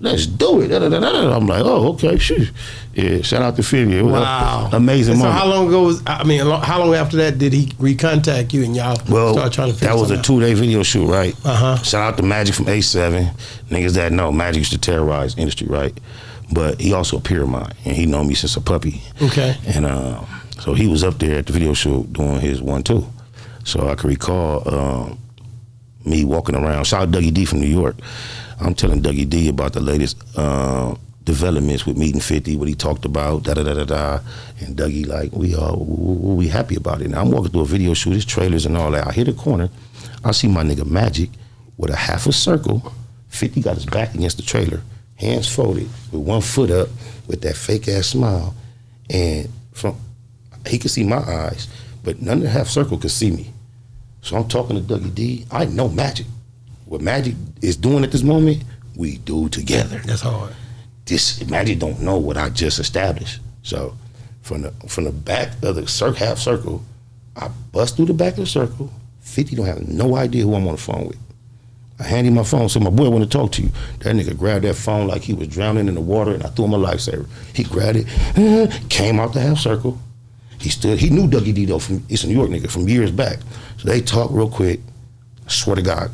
let's do it. I'm like, oh, okay, shoot. Yeah, shout out to 50. Wow. Amazing moment. So how long ago how long after that did he recontact you and y'all start trying to figure that was a 2-day video shoot, right? Shout out to Magic from A7. Niggas that know, Magic used to terrorize industry, right? But he also a peer of mine, and he known me since a puppy. Okay. And so he was up there at the video shoot doing his 1-2. So I can recall me walking around. Shout out Dougie D from New York. I'm telling Dougie D about the latest developments with meeting 50, what he talked about, da-da-da-da-da. And Dougie like, we happy about it. Now I'm walking through a video shoot, his trailers and all that. I hit a corner, I see my nigga Magic with a half a circle. 50 got his back against the trailer, hands folded, with one foot up, with that fake ass smile. And he could see my eyes, but none of the half circle could see me. So I'm talking to Dougie D. I know Magic. What Magic is doing at this moment, we do together. That's hard. This Magic don't know what I just established. So from the back of the half circle, I bust through the back of the circle. 50 don't have no idea who I'm on the phone with. I hand him my phone, said, my boy want to talk to you. That nigga grabbed that phone like he was drowning in the water, and I threw him a lifesaver. He grabbed it, came out the half circle. He stood, he knew Dougie D though, it's a New York nigga from years back. So they talked real quick. I swear to God,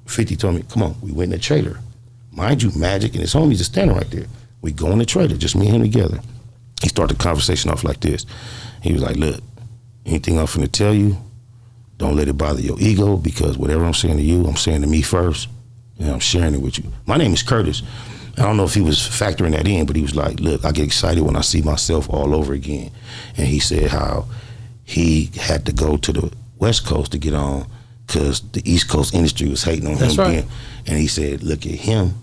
50 told me, come on, we went in the trailer. Mind you, Magic and his homies are standing right there. We go in the trailer, just me and him together. He started the conversation off like this. He was like, look, anything I'm finna tell you, don't let it bother your ego, because whatever I'm saying to you, I'm saying to me first, and I'm sharing it with you. My name is Curtis. I don't know if he was factoring that in, but he was like, look, I get excited when I see myself all over again. And he said how he had to go to the West Coast to get on because the East Coast industry was hating on him. Right. And he said, look at him.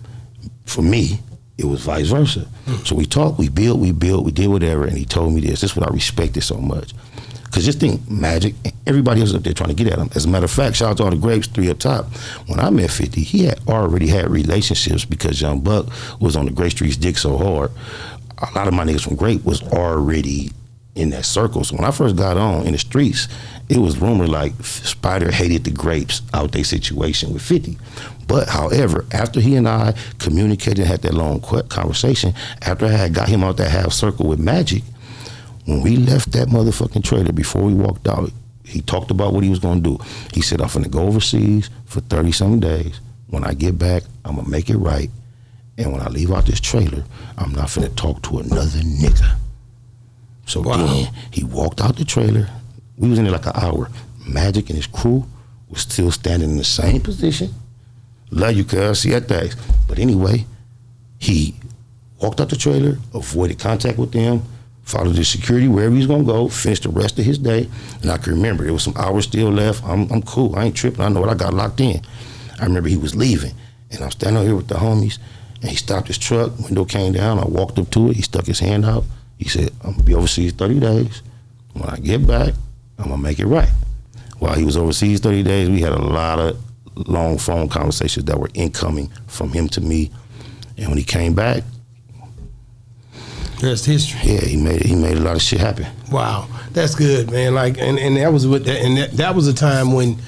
For me, it was vice versa. So we talked, we built, we did whatever, and he told me this. This is what I respected so much. Because just think, Magic, everybody else up there trying to get at him. As a matter of fact, shout out to all the Grapes, 3 up top. When I met 50, he had already had relationships because Young Buck was on the Grape Streets dick so hard. A lot of my niggas from Grape was already in that circle. So when I first got on in the streets, it was rumored like Spider hated the Grapes out their situation with 50. But however, after he and I communicated and had that long conversation, after I had got him out that half circle with Magic, when we left that motherfucking trailer, before we walked out, he talked about what he was gonna do. He said, I'm finna go overseas for 30-some days. When I get back, I'm gonna make it right. And when I leave out this trailer, I'm not finna talk to another nigga. So then he walked out the trailer. We was in there like an hour. Magic and his crew was still standing in the same position. Love you, cuz. See that things. But anyway, he walked out the trailer, avoided contact with them, followed the security wherever he was gonna go, finished the rest of his day. And I can remember, there was some hours still left. I'm cool. I ain't tripping. I know what I got locked in. I remember he was leaving. And I'm standing out here with the homies. And he stopped his truck. Window came down. I walked up to it. He stuck his hand out. He said, I'm gonna be overseas 30 days. When I get back, I'm gonna make it right. While he was overseas 30 days, we had a lot of long phone conversations that were incoming from him to me. And when he came back, That's history. yeah, he made a lot of shit happen. Wow, that's good, man. Like, and that was with that, and that was a time when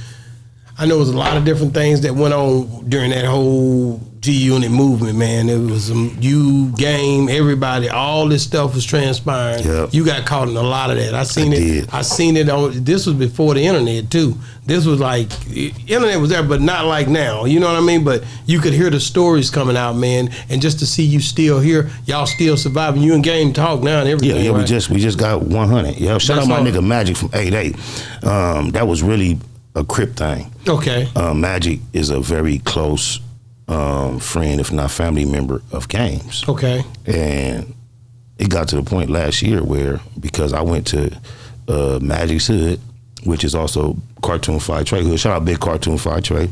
I know it was a lot of different things that went on during that whole G-Unit movement, man. It was you, Game, everybody, all this stuff was transpiring. Yep. You got caught in a lot of that. I seen did. it on, this was before the internet too. This was like, internet was there, but not like now. You know what I mean? But you could hear the stories coming out, man. And just to see you still here, y'all still surviving. You and Game talk now and everything. Yeah, right? we just got 100. Yeah, shout out my That's all. nigga Magic from 88. That was really a Crip thing. Okay. Magic is a very close friend, if not family member of Game's. Okay. And it got to the point last year where, because I went to Magic's hood, which is also Cartoon Fire Trey hood. Shout out Big Cartoon Fire Trey.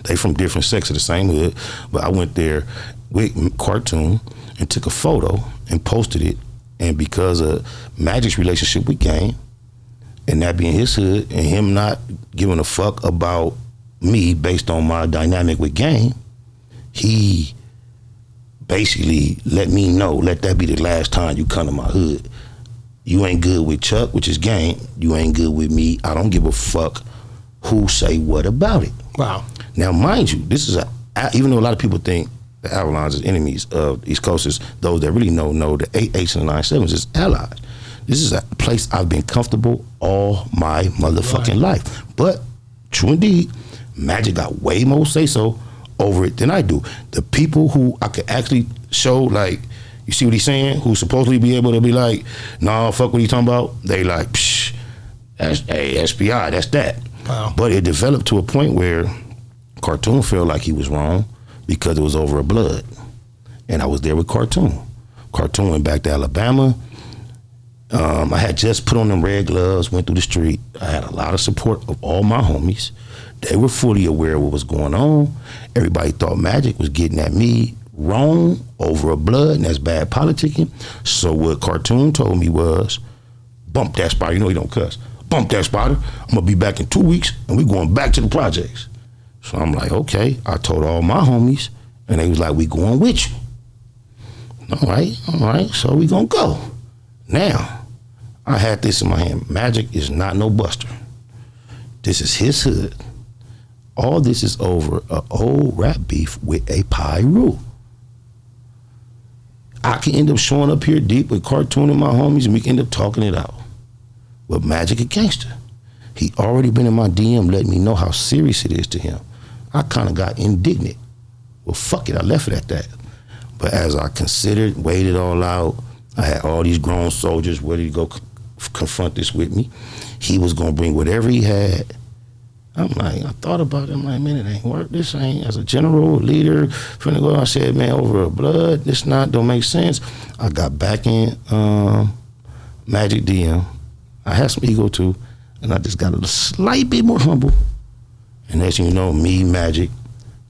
They from different sects of the same hood, but I went there with Cartoon and took a photo and posted it. And because of Magic's relationship with Game, and that being his hood, and him not giving a fuck about me based on my dynamic with Game, he basically let me know, let that be the last time you come to my hood. You ain't good with Chuck, which is Game. You ain't good with me. I don't give a fuck who say what about it. Wow. Now, mind you, this is even though a lot of people think the Avalons is enemies of East Coasters, those that really know the 8/8s and the 9/7s is allies. This is a place I've been comfortable all my motherfucking life. But true indeed, Magic got way more say-so over it than I do. The people who I could actually show, like, you see what he's saying, who supposedly be able to be like, nah, fuck what he talking about, they like, psh, that's SPI, that's that. Wow. But it developed to a point where Cartoon felt like he was wrong because it was over a blood. And I was there with Cartoon. Cartoon went back to Alabama. I had just put on them red gloves, went through the street. I had a lot of support of all my homies. They were fully aware of what was going on. Everybody thought Magic was getting at me wrong over a blood, and that's bad politicking. So what Cartoon told me was, bump that Spider. You know he don't cuss. Bump that Spider. I'm going to be back in 2 weeks, and we going back to the projects. So I'm like, okay. I told all my homies, and they was like, we going with you. All right. So we going to go. Now, I had this in my hand. Magic is not no buster. This is his hood. All this is over an old rap beef with a PIRU. I can end up showing up here deep with Cartoon and my homies, and we can end up talking it out. But Magic a gangster. He already been in my DM letting me know how serious it is to him. I kind of got indignant. Well, fuck it, I left it at that. But as I considered, weighed it all out, I had all these grown soldiers ready to go confront this with me. He was gonna bring whatever he had. I'm like, I thought about it. I'm like, man, it ain't work. This ain't, as a general leader, finna go. I said, man, over a blood, this don't make sense. I got back in Magic DM. I had some ego too, and I just got a slight bit more humble. And as you know, me, Magic,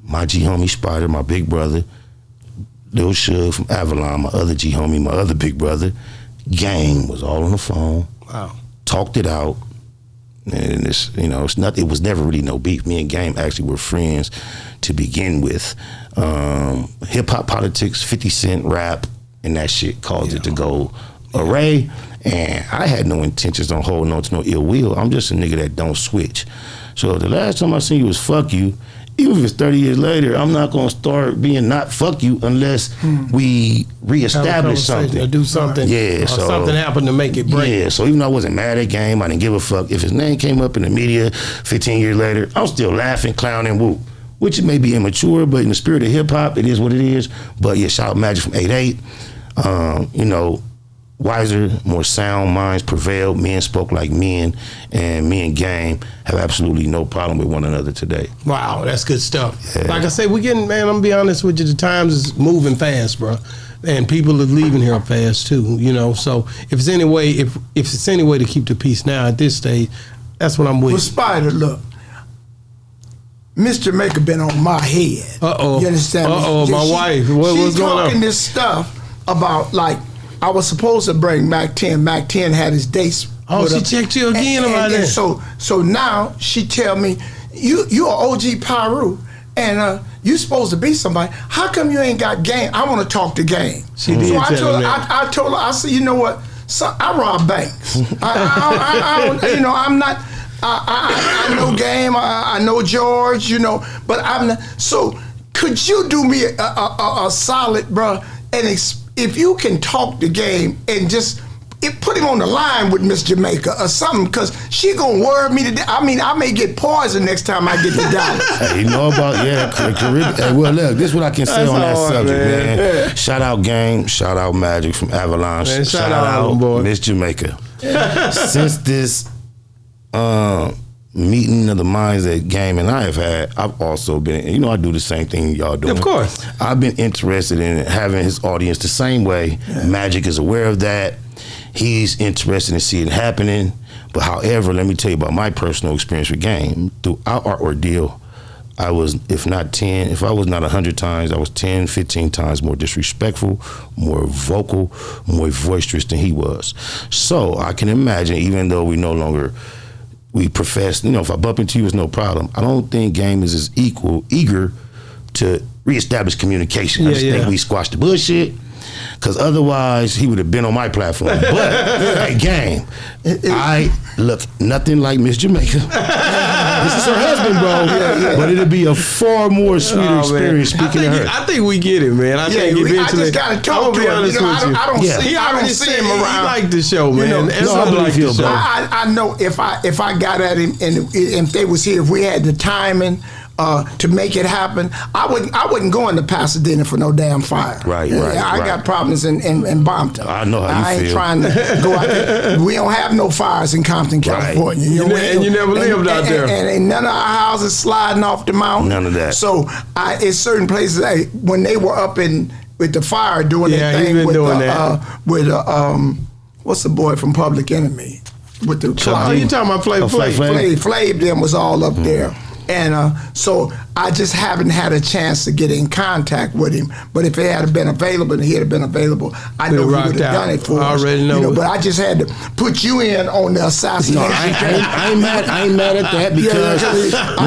my G homie Spider, my big brother, Lil Suge from Avalon, my other G homie, my other big brother, Gang was all on the phone. Wow. Talked it out. And it's, you know, it was never really no beef. Me and Game actually were friends to begin with. Hip hop politics, 50 Cent rap, and that shit caused it to go array. And I had no intentions on holding on to no ill will. I'm just a nigga that don't switch. So the last time I seen you was fuck you. Even if it's 30 years later, I'm not gonna start being not fuck you unless we reestablish something or do something. Yeah, or so something happened to make it break. Yeah, so even though I wasn't mad at Game, I didn't give a fuck. If his name came up in the media 15 years later, I'm still laughing, clowning, whoop. Which may be immature, but in the spirit of hip hop, it is what it is. But yeah, shout out Magic from 8-8. You know, wiser, more sound minds prevailed. Men spoke like men, and me and Game have absolutely no problem with one another today. Wow, that's good stuff. Yeah. Like I say, we getting, man, I'm gonna be honest with you, the times is moving fast, bro. And people are leaving here fast too, you know. So if it's any way, if it's any way to keep the peace now at this stage, that's what I'm with. Well, Spider, look, Miss Jamaica been on my head. Uh-oh. You understand me? Uh-oh, my wife. What's going on? She's talking this stuff about, like, I was supposed to bring Mac 10. Mac 10 had his dates. Oh, she checked you again about that. So now she tell me, you are OG PIRU, and you supposed to be somebody. How come you ain't got Game? I want to talk to Game. She did I tell told her her, that. I told her, I said, you know what? So I rob banks. I don't, you know, I'm not. I know Game. I know George. You know, but I'm not. So could you do me a solid, bro? And if you can talk the Game and just put him on the line with Miss Jamaica or something, because she gonna worry me to death. I mean, I may get poisoned next time I get to Dallas. Hey, you know about Caribbean. Hey, well, look, this is what I can say on that subject, man. Yeah. Shout out Game, shout out Magic from Avalanche, Man, shout shout out, out boy. Miss Jamaica. Since this meeting of the minds that Game and I have had, I've also been, you know, I do the same thing y'all doing. Of course. I've been interested in having his audience the same way. Yeah. Magic is aware of that. He's interested in seeing it happening. But however, let me tell you about my personal experience with Game. Throughout our ordeal, I was, if I was not 100 times, I was 10, 15 times more disrespectful, more vocal, more boisterous than he was. So I can imagine, even though we profess, you know, if I bump into you, it's no problem. I don't think Game is as eager to reestablish communication. I just think we squashed the bullshit. Because otherwise, he would have been on my platform. But, hey, Game, I look nothing like Miss Jamaica. This is her husband, bro. But it'll be a far more sweeter experience speaking to her. I think we get it, man. I think eventually. I just got to talk to him. You know, I don't see him around. He liked the show, man. You know, I believe he'll go. I know if I got at him and if they was here, if we had the timing to make it happen, I wouldn't go into Pasadena for no damn fire. Right. I got problems in Bompton. I know how you feel. I ain't trying to go out there. We don't have no fires in Compton, California. Right. And you never lived out there. And none of our houses sliding off the mountain. None of that. So it's certain places, when they were up with the fire doing their thing with what's the boy from Public Enemy? With the you talking about Flav them was all up there. And so I just haven't had a chance to get in contact with him. But if it had been available and he had been available, I know he would have done it for us. I already know. You know, but I just had to put you in on the assassination. No, I ain't mad at that because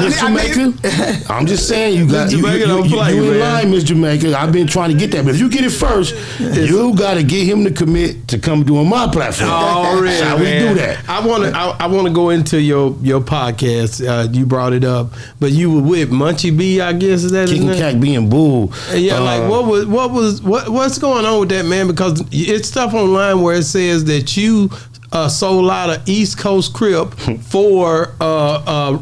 Miss Jamaica, I'm just saying you in line, Miss Jamaica. I've been trying to get that, but if you get it first, you got to get him to commit to come do on my platform. Already, Shall we do that? I want to go into your podcast. You brought it up, but you were with Munchie B, I guess, is that his name? Kicking Cack being Bull. Yeah, like what's going on with that, man? Because it's stuff online where it says that you sold out of East Coast Crip for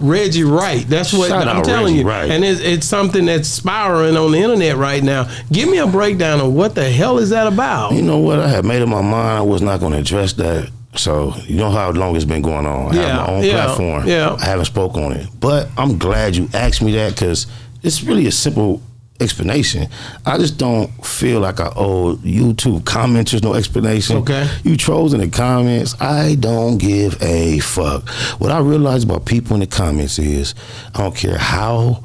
Reggie Wright. That's what I'm telling you. Right. And it's something that's spiraling on the internet right now. Give me a breakdown of what the hell is that about? You know what? I had made up my mind I was not going to address that. So you know how long it's been going on. I have my own platform. Yeah. I haven't spoke on it. But I'm glad you asked me that because it's really a simple explanation. I just don't feel like I owe YouTube commenters no explanation. Okay. You trolls in the comments, I don't give a fuck. What I realize about people in the comments is I don't care how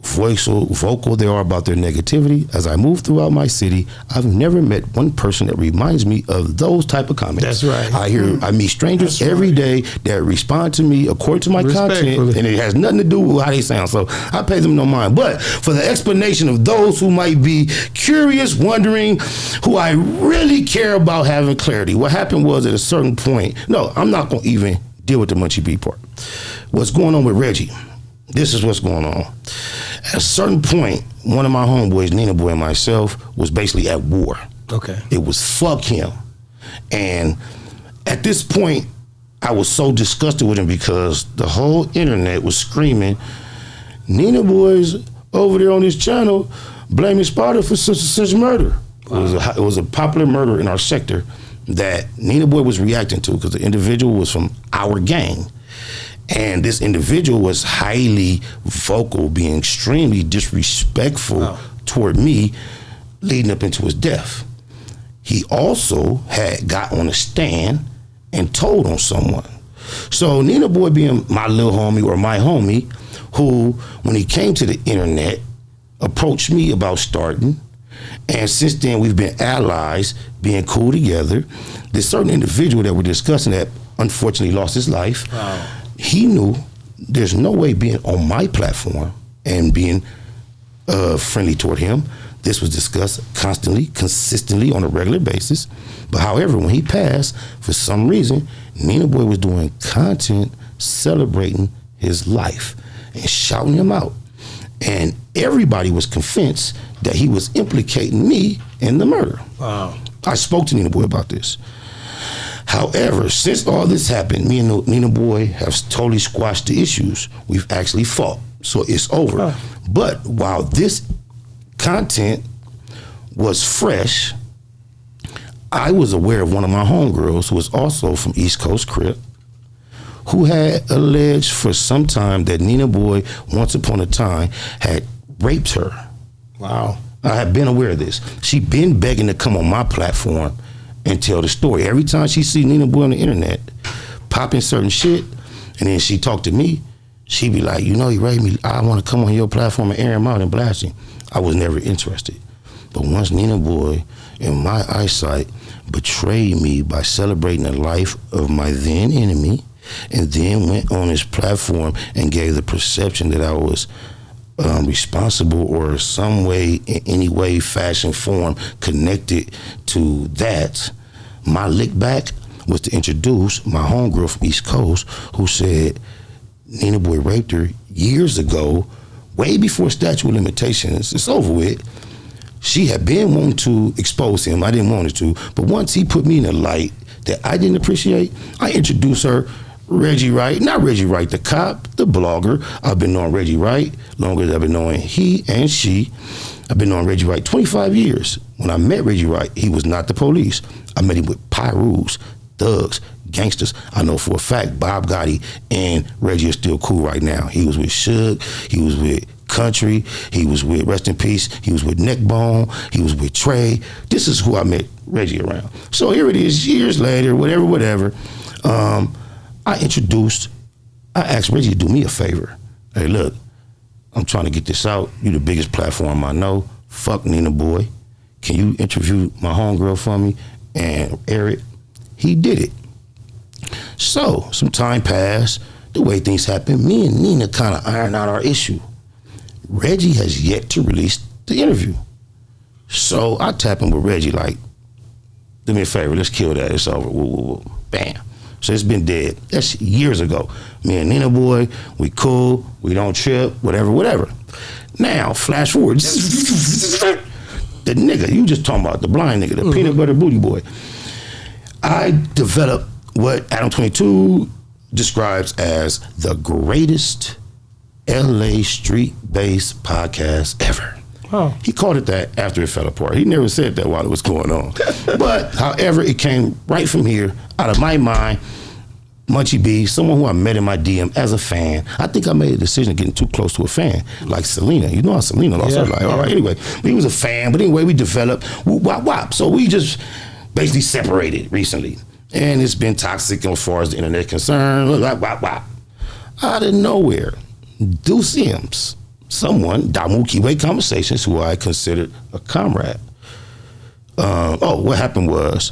vocal they are about their negativity. As I move throughout my city, I've never met one person that reminds me of those type of comments. That's right. I meet strangers every day that respond to me according to my content, and it has nothing to do with how they sound. So I pay them no mind. But for the explanation of those who might be curious, wondering, who I really care about having clarity, what happened was at a certain point, no, I'm not going to even deal with the Munchie B part. What's going on with Reggie? This is what's going on. At a certain point, one of my homeboys, Nina Boy, and myself was basically at war. Okay. It was fuck him. And at this point, I was so disgusted with him because the whole internet was screaming, Nina Boy's over there on this channel blaming Sparta for such murder. Wow. It was a popular murder in our sector that Nina Boy was reacting to because the individual was from our gang. And this individual was highly vocal, being extremely disrespectful toward me leading up into his death. He also had got on a stand and told on someone. So Nina Boy being my little homie or my homie, who, when he came to the internet, approached me about starting. And since then, we've been allies, being cool together. This certain individual that we're discussing that unfortunately lost his life. Wow. He knew there's no way being on my platform and being friendly toward him. This was discussed constantly, consistently on a regular basis. But however, when he passed, for some reason, Nina Boy was doing content celebrating his life and shouting him out. And everybody was convinced that he was implicating me in the murder. Wow. I spoke to Nina Boy about this. However, since all this happened, me and Nina Boy have totally squashed the issues. We've actually fought, so it's over. Oh. But while this content was fresh, I was aware of one of my homegirls who was also from East Coast Crip, who had alleged for some time that Nina Boy, once upon a time, had raped her. Wow. I have been aware of this. She been begging to come on my platform and tell the story. Every time she see Nina Boy on the internet popping certain shit, and then she talk to me, she be like, you know, he raped me. I want to come on your platform and air him out and blast him. I was never interested. But once Nina Boy, in my eyesight, betrayed me by celebrating the life of my then enemy, and then went on his platform and gave the perception that I was responsible or some way, in any way, fashion, form, connected to that, my lick back was to introduce my homegirl from East Coast who said Nina Boy raped her years ago, way before statute of limitations. It's over with. She had been wanting to expose him. I didn't want her to. But once he put me in a light that I didn't appreciate, I introduced her, Reggie Wright, not Reggie Wright the cop, the blogger. I've been knowing Reggie Wright longer than I've been knowing he and she. I've been knowing Reggie Wright 25 years. When I met Reggie Wright, he was not the police. I met him with PIRUs, thugs, gangsters. I know for a fact Bob Gotti and Reggie are still cool right now. He was with Suge, he was with Country, he was with, rest in peace, he was with Neckbone, he was with Trey. This is who I met Reggie around. So here it is, years later, whatever. I asked Reggie to do me a favor. Hey, look, I'm trying to get this out. You the biggest platform I know. Fuck Nina Boy. Can you interview my homegirl for me and air it? He did it. So some time passed. The way things happened, me and Nina kind of ironed out our issue. Reggie has yet to release the interview. So I tap him with Reggie like, do me a favor, let's kill that. It's over. Woo, woo, woo. Bam. So it's been dead. That's years ago. Me and Nina Boy, we cool, we don't trip, whatever. Now, flash forward. The nigga, you just talking about the blind nigga, the peanut butter booty boy. I developed what Adam 22 describes as the greatest LA street-based podcast ever. Oh. He called it that after it fell apart. He never said that while it was going on. But however, it came right from here, out of my mind. Munchie B, someone who I met in my DM as a fan. I think I made a decision of getting too close to a fan, like Selena. You know how Selena lost her life. All right, anyway. But he was a fan, but anyway, we developed whoop, wop, wop. So we just basically separated recently. And it's been toxic as far as the internet concerned. Wop, wop, wop. Out of nowhere, Deuce M's someone, Damukiwe Conversations, who I considered a comrade. What happened was,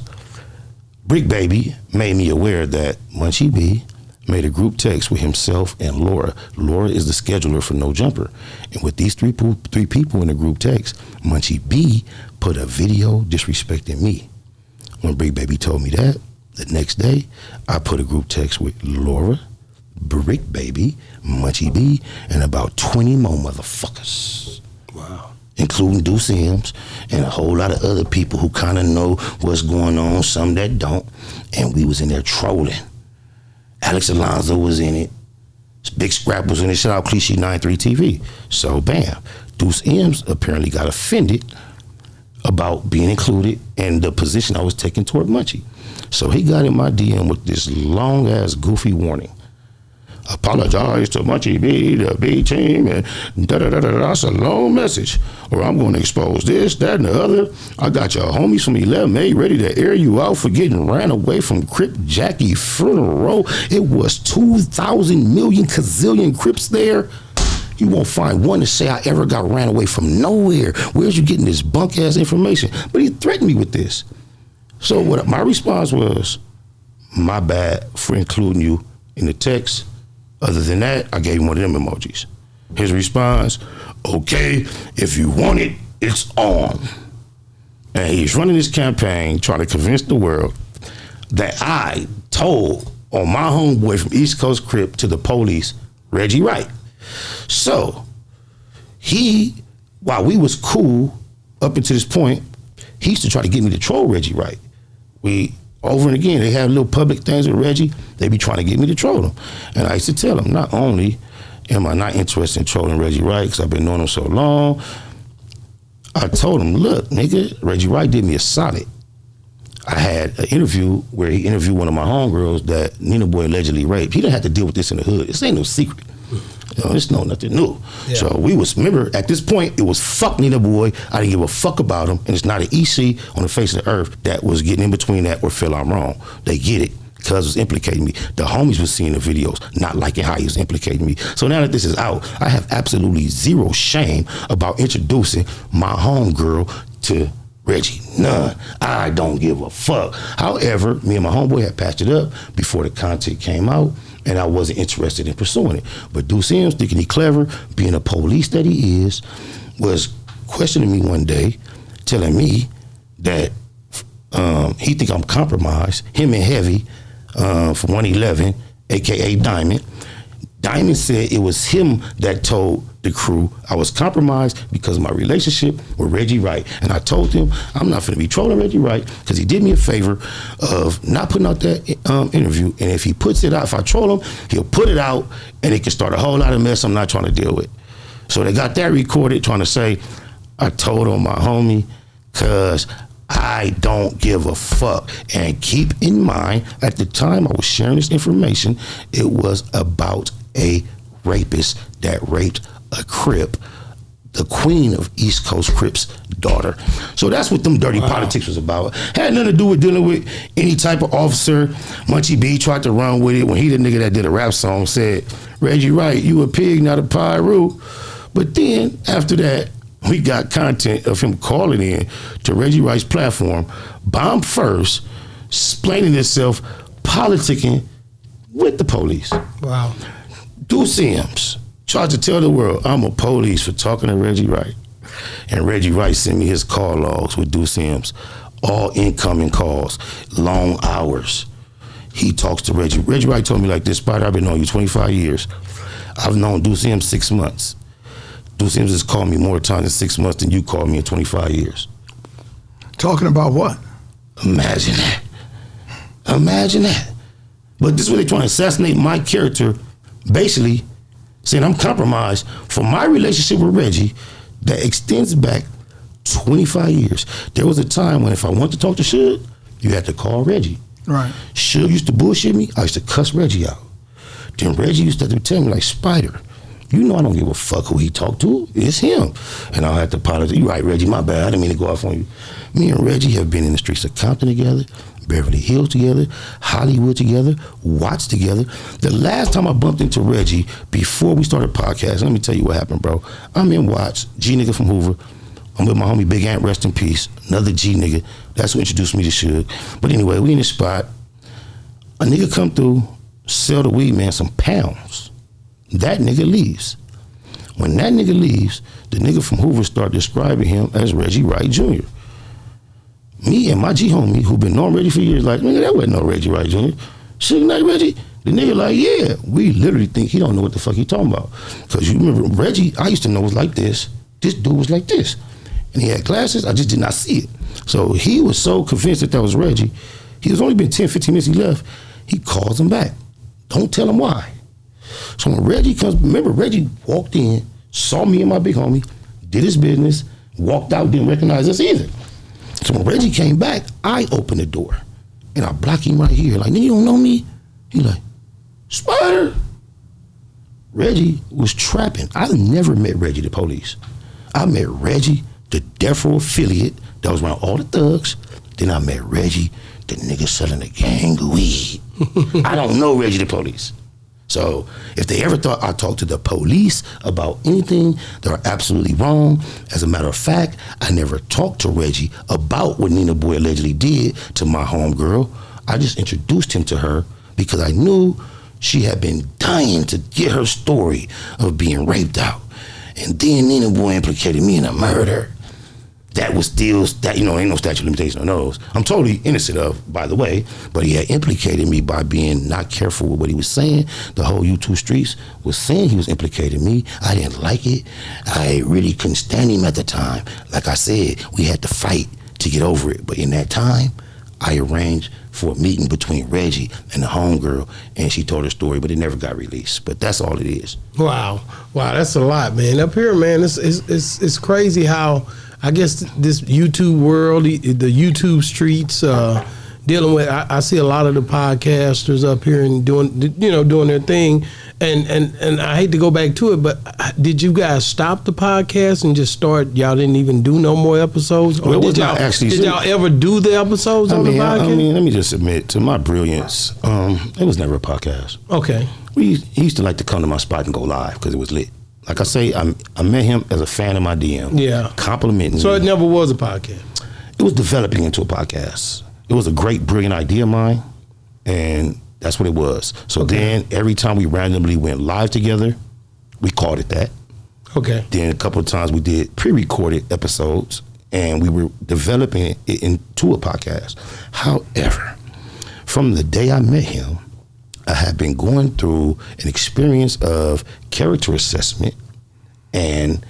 Brick Baby made me aware that Munchie B made a group text with himself and Laura. Laura is the scheduler for No Jumper. And with these three people in the group text, Munchie B put a video disrespecting me. When Brick Baby told me that, the next day, I put a group text with Laura, Brick Baby, Munchie B, and about 20 more motherfuckers. Wow. Including Deuce Sims and a whole lot of other people who kind of know what's going on, some that don't. And we was in there trolling. Alex Alonso was in it. Big Scrap was in it. Shout out Cliche 93 TV. So bam, Deuce M's apparently got offended about being included in the position I was taking toward Munchie. So he got in my DM with this long ass goofy warning. Apologize to Munchie B, the B team, and that's a long message. Or I'm going to expose this, that, and the other. I got your homies from 11A ready to air you out for getting ran away from Crip Jackie funeral. It was 2,000 million gazillion Crips there. You won't find one to say I ever got ran away from nowhere. Where's you getting this bunk ass information? But he threatened me with this. So what my response was, my bad for including you in the text. Other than that, I gave him one of them emojis. His response, okay, if you want it, it's on. And he's running this campaign trying to convince the world that I told on my homeboy from East Coast Crip to the police, Reggie Wright. So while we was cool up until this point, he used to try to get me to troll Reggie Wright. Over and again, they have little public things with Reggie. They be trying to get me to troll him. And I used to tell him, not only am I not interested in trolling Reggie Wright because I've been knowing him so long, I told him, look, nigga, Reggie Wright did me a solid. I had an interview where he interviewed one of my homegirls that Nina Boy allegedly raped. He didn't have to deal with this in the hood. This ain't no secret. It's nothing new. Yeah. So remember, at this point, it was fuck Nina Boy. I didn't give a fuck about him. And it's not an EC on the face of the earth that was getting in between that or feel I'm wrong. They get it. Cuz was implicating me. The homies was seeing the videos, not liking how he was implicating me. So now that this is out, I have absolutely zero shame about introducing my homegirl to Reggie. None. I don't give a fuck. However, me and my homeboy had patched it up before the content came out, and I wasn't interested in pursuing it. But Deuce Sims, thinking he clever, being a police that he is, was questioning me one day, telling me that he think I'm compromised, him and Heavy from 111, aka Diamond. Diamond said it was him that told the crew I was compromised because of my relationship with Reggie Wright. And I told him I'm not going to be trolling Reggie Wright because he did me a favor of not putting out that interview. And if he puts it out, if I troll him, he'll put it out and it can start a whole lot of mess I'm not trying to deal with. So they got that recorded trying to say I told on my homie because I don't give a fuck. And keep in mind, at the time I was sharing this information, it was about a rapist that raped a Crip, the queen of East Coast Crips' daughter. So that's what them dirty politics was about. Had nothing to do with dealing with any type of officer. Munchie B tried to run with it when he the nigga that did a rap song said, Reggie Wright, you a pig, not a PIRU. But then after that, we got content of him calling in to Reggie Wright's platform, bomb first, explaining himself, politicking with the police. Wow. Deuce Sims tried to tell the world I'm a police for talking to Reggie Wright. And Reggie Wright sent me his call logs with Deuce Sims, all incoming calls, long hours. He talks to Reggie. Reggie Wright told me like this, Spider, I've been knowing you 25 years. I've known Deuce Sims 6 months. Deuce Sims has called me more times in 6 months than you called me in 25 years. Talking about what? Imagine that. Imagine that. But this is where they're trying to assassinate my character, basically saying I'm compromised for my relationship with Reggie that extends back 25 years. There was a time when if I wanted to talk to Suge, you had to call Reggie. Right. Suge used to bullshit me. I used to cuss Reggie out. Then Reggie used to tell me like, Spider, You know I don't give a fuck who he talked to. It's him. And I'll have to apologize. You're right, Reggie, my bad. I didn't mean to go off on you. Me and Reggie have been in the streets of Compton together, Beverly Hills together, Hollywood together, Watts together. The last time I bumped into Reggie before we started podcasting, let me tell you what happened, bro. I'm in Watts, G nigga from Hoover. I'm with my homie Big Ant, rest in peace. Another G nigga. That's who introduced me to Suge. But anyway, we in the spot. A nigga come through, sell the weed man some pounds. That nigga leaves. When that nigga leaves, the nigga from Hoover start describing him as Reggie Wright Jr. Me and my G homie, who been knowing Reggie for years, like, nigga, that wasn't no Reggie Wright Jr. Suge Knight Reggie? The nigga like, yeah. We literally think he don't know what the fuck he talking about. Because you remember, Reggie, I used to know was like this. This dude was like this. And he had glasses, I just did not see it. So he was so convinced that was Reggie. He was only been 10, 15 minutes he left. He calls him back. Don't tell him why. So when Reggie comes, remember Reggie walked in, saw me and my big homie, did his business, walked out, didn't recognize us either. So when Reggie came back, I opened the door and I block him right here. Like, nigga, you don't know me? He like, Spider. Reggie was trapping. I never met Reggie the police. I met Reggie, the Death Row affiliate that was around all the thugs. Then I met Reggie, the nigga selling a gang of weed. I don't know Reggie the police. So if they ever thought I talked to the police about anything, they're absolutely wrong. As a matter of fact, I never talked to Reggie about what Nina Boy allegedly did to my homegirl. I just introduced him to her because I knew she had been dying to get her story of being raped out. And then Nina Boy implicated me in a murder. That was still, ain't no statute of limitation on those. I'm totally innocent of, by the way, but he had implicated me by being not careful with what he was saying. The whole U2 streets was saying he was implicating me. I didn't like it. I really couldn't stand him at the time. Like I said, we had to fight to get over it. But in that time, I arranged for a meeting between Reggie and the homegirl, and she told her story, but it never got released. But that's all it is. Wow, that's a lot, man. Up here, man, it's crazy how I guess this YouTube world, the YouTube streets, dealing with. I see a lot of the podcasters up here and doing their thing, and I hate to go back to it, but did you guys stop the podcast and just start? Y'all didn't even do no more episodes, or did y'all ever do the episodes on the podcast? Let me just admit to my brilliance. It was never a podcast. Okay, he used to like to come to my spot and go live because it was lit. Like I say, I met him as a fan of my DM. Yeah. Complimenting me. So it never was a podcast? It was developing into a podcast. It was a great, brilliant idea of mine, and that's what it was. So then every time we randomly went live together, we called it that. Okay. Then a couple of times we did pre-recorded episodes, and we were developing it into a podcast. However, from the day I met him, I have been going through an experience of character assessment and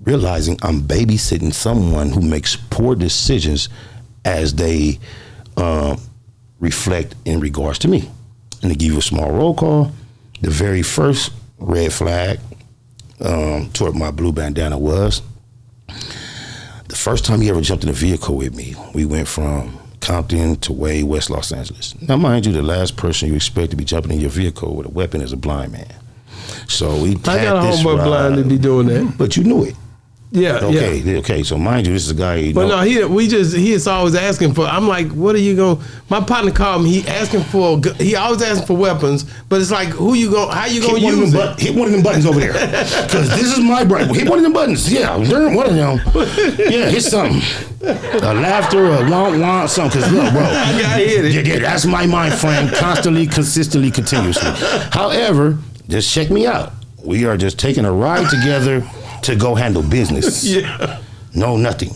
realizing I'm babysitting someone who makes poor decisions as they reflect in regards to me. And to give you a small roll call, the very first red flag toward my blue bandana was the first time he ever jumped in a vehicle with me. We went from Compton to way West Los Angeles. Now, mind you, the last person you expect to be jumping in your vehicle with a weapon is a blind man. So we I got a homeboy blind to be doing that. But you knew it. Yeah. Okay. So mind you, this is a guy. But no, he is always asking for. I'm like, what are you going? My partner called me. He always asking for weapons. But it's like, how you going to use it? Hit one of them buttons over there, because this is my brain. Hit one of them buttons. Yeah, one of them. Yeah, hit something. A laughter, a want something. Because look, bro, I hit it. Yeah, that's my mind frame, constantly, consistently, continuously. However, just check me out. We are just taking a ride together to go handle business. Yeah. No, nothing.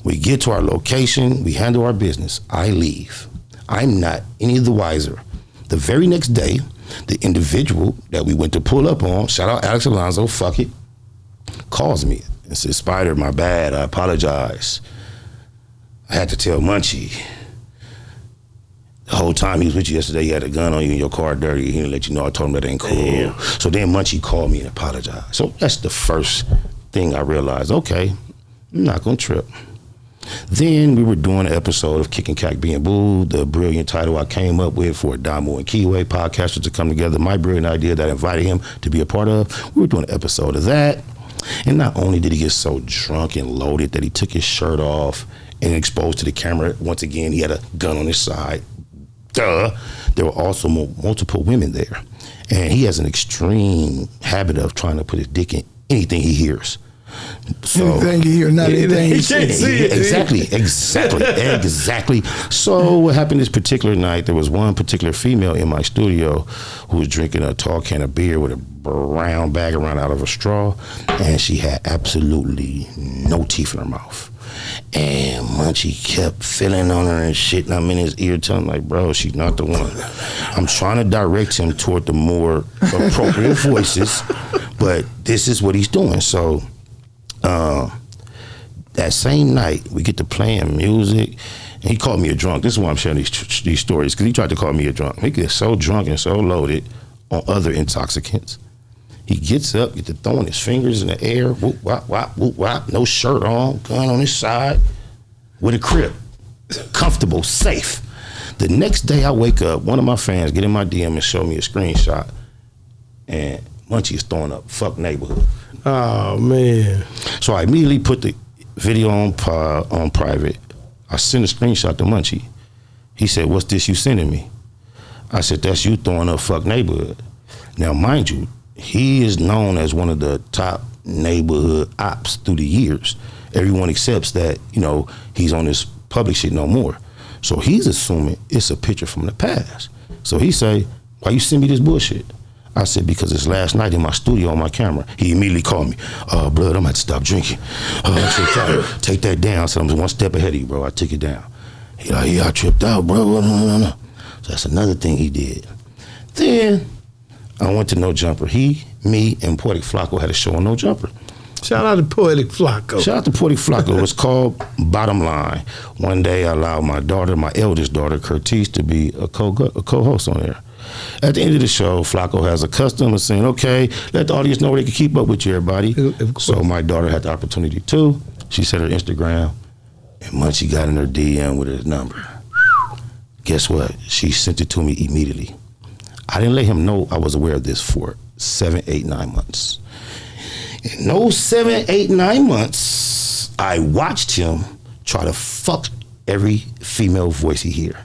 We get to our location, we handle our business. I leave. I'm not any the wiser. The very next day, the individual that we went to pull up on, shout out Alex Alonso, fuck it, calls me and says, Spider, my bad, I apologize. I had to tell Munchie. The whole time he was with you yesterday, he had a gun on you in your car dirty. He didn't let you know. I told him that ain't cool. Damn. So then Munchie called me and apologized. So that's the first thing I realized. Okay, I'm not going to trip. Then we were doing an episode of Kicking Cack Being Booed, the brilliant title I came up with for Damo and Keyway podcasters to come together. My brilliant idea that I invited him to be a part of. We were doing an episode of that. And not only did he get so drunk and loaded that he took his shirt off and exposed to the camera. Once again, he had a gun on his side. Duh. There were also multiple women there. And he has an extreme habit of trying to put his dick in anything he hears. So, anything you hear, not anything you see. Exactly. So what happened this particular night, there was one particular female in my studio who was drinking a tall can of beer with a brown bag around out of a straw, and she had absolutely no teeth in her mouth. And Munchie kept feeling on her and shit, and I'm in his ear telling him, like, bro, she's not the one. I'm trying to direct him toward the more appropriate voices, but this is what he's doing. So that same night, we get to playing music, and he called me a drunk. This is why I'm sharing these stories, because he tried to call me a drunk. He gets so drunk and so loaded on other intoxicants. He gets up, gets to throwing his fingers in the air, whoop, wop, wop, whoop, wop, no shirt on, gun on his side, with a Crip. Comfortable, safe. The next day I wake up, one of my fans get in my DM and show me a screenshot, and Munchie is throwing up, fuck neighborhood. Oh, man. So I immediately put the video on private. I sent a screenshot to Munchie. He said, what's this you sending me? I said, that's you throwing up fuck neighborhood. Now, mind you, he is known as one of the top neighborhood ops through the years. Everyone accepts that, you know, he's on this public shit no more. So he's assuming it's a picture from the past. So he say, why you send me this bullshit? I said, because it's last night in my studio on my camera. He immediately called me. Blood, I'm gonna have to stop drinking. Take that down. I said, I'm one step ahead of you, bro. I took it down. He like, yeah, I tripped out, bro. No. So that's another thing he did. Then I went to No Jumper. He, me, and Poetic Flacco had a show on No Jumper. Shout out to Poetic Flacco. Shout out to Poetic Flacco. It's called Bottom Line. One day I allowed my daughter, my eldest daughter, Curtis, to be a co-host on there. At the end of the show, Flacco has a custom of saying, okay, let the audience know where they can keep up with you, everybody. So my daughter had the opportunity too. She said her Instagram, and Munchie got in her DM with his number. Guess what? She sent it to me immediately. I didn't let him know I was aware of this for 7, 8, 9 months. In those 7, 8, 9 months, I watched him try to fuck every female voice he hear.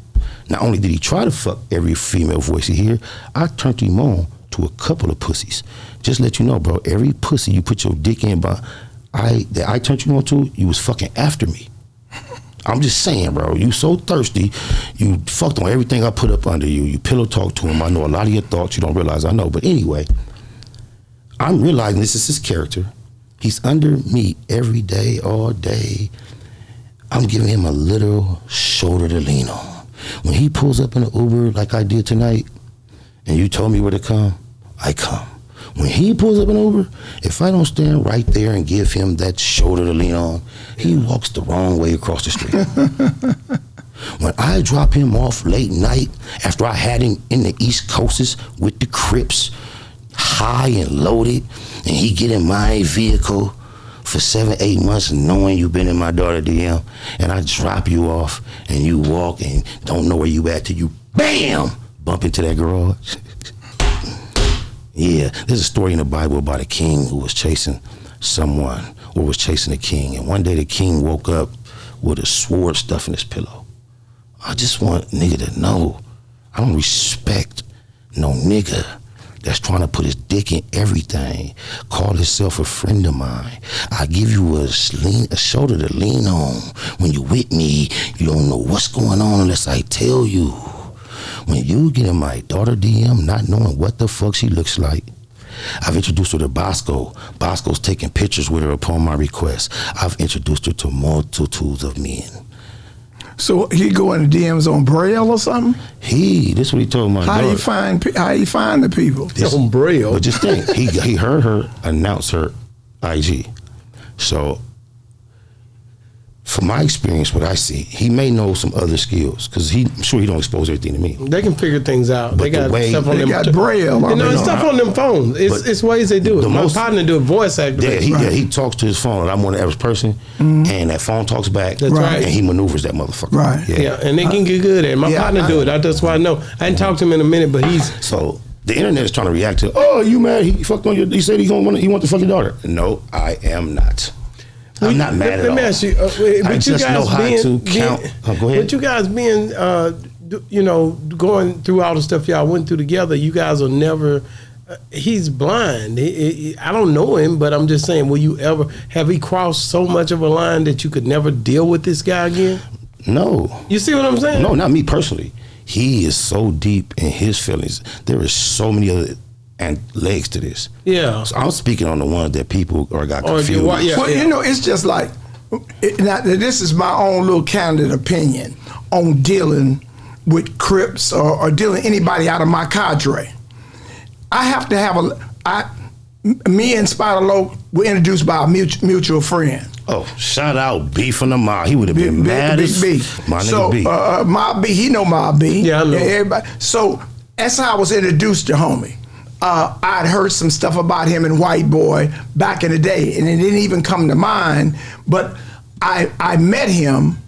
Not only did he try to fuck every female voice he hear, I turned him on to a couple of pussies. Just let you know, bro, every pussy you put your dick in, that I turned you on to, you was fucking after me. I'm just saying, bro, you so thirsty, you fucked on everything I put up under you. You pillow talk to him. I know a lot of your thoughts you don't realize I know. But anyway, I'm realizing this is his character. He's under me every day, all day. I'm giving him a little shoulder to lean on. When he pulls up in an Uber like I did tonight, and you told me where to come, I come. When he pulls up in an Uber, if I don't stand right there and give him that shoulder to lean on, he walks the wrong way across the street. When I drop him off late night, after I had him in the East Coasts with the Crips, high and loaded, and he get in my vehicle for 7, 8 months knowing you've been in my daughter DM, and I drop you off and you walk and don't know where you at till you, bam, bump into that garage. Yeah, there's a story in the Bible about a king who was chasing someone or was chasing a king, and one day the king woke up with a sword stuffed in his pillow. I just want nigga to know, I don't respect no nigga that's trying to put his dick in everything, call himself a friend of mine. I give you a shoulder to lean on. When you with me, you don't know what's going on unless I tell you. When you get in my daughter DM not knowing what the fuck she looks like, I've introduced her to Bosco. Bosco's taking pictures with her upon my request. I've introduced her to multitudes of men. So he go in the DMs on Braille or something? This is what he told my daughter. How you find the people? On Braille. But just think, he heard her announce her IG. So from my experience, what I see, he may know some other skills because I'm sure he don't expose everything to me. They can figure things out. But they got stuff on they them. got Braille. It's stuff on them phones. It's ways they do it. My partner do a voice activation. He talks to his phone, and I'm one of the average person, and that phone talks back. That's right. And he maneuvers that motherfucker. Right. Yeah, and they can get good at it. My partner do it. That's why I know. I ain't talked to him in a minute, but he's so. The internet is trying to react to, oh, you mad? He fucked on your. He said he want to fuck your daughter. No, I am not. I'm not mad at all. Let me ask you. I just know how to count. Go ahead. But you guys being, going through all the stuff y'all went through together, you guys will never. He's blind. I don't know him, but I'm just saying. Will you ever have he crossed so much of a line that you could never deal with this guy again? No. You see what I'm saying? No, not me personally. He is so deep in his feelings. There is so many other legs to this. Yeah. So I'm speaking on the ones that people got confused. Well, it's just like, now, this is my own little candid opinion on dealing with Crips or dealing anybody out of my cadre. I have to have me and Spider Loc were introduced by a mutual friend. Oh, shout out B from the mob. He would have been mad as B. My nigga B. Mob B, he know Mob B. Yeah, I know. Everybody. So that's how I was introduced to homie. I'd heard some stuff about him and White Boy back in the day, and it didn't even come to mind. But I met him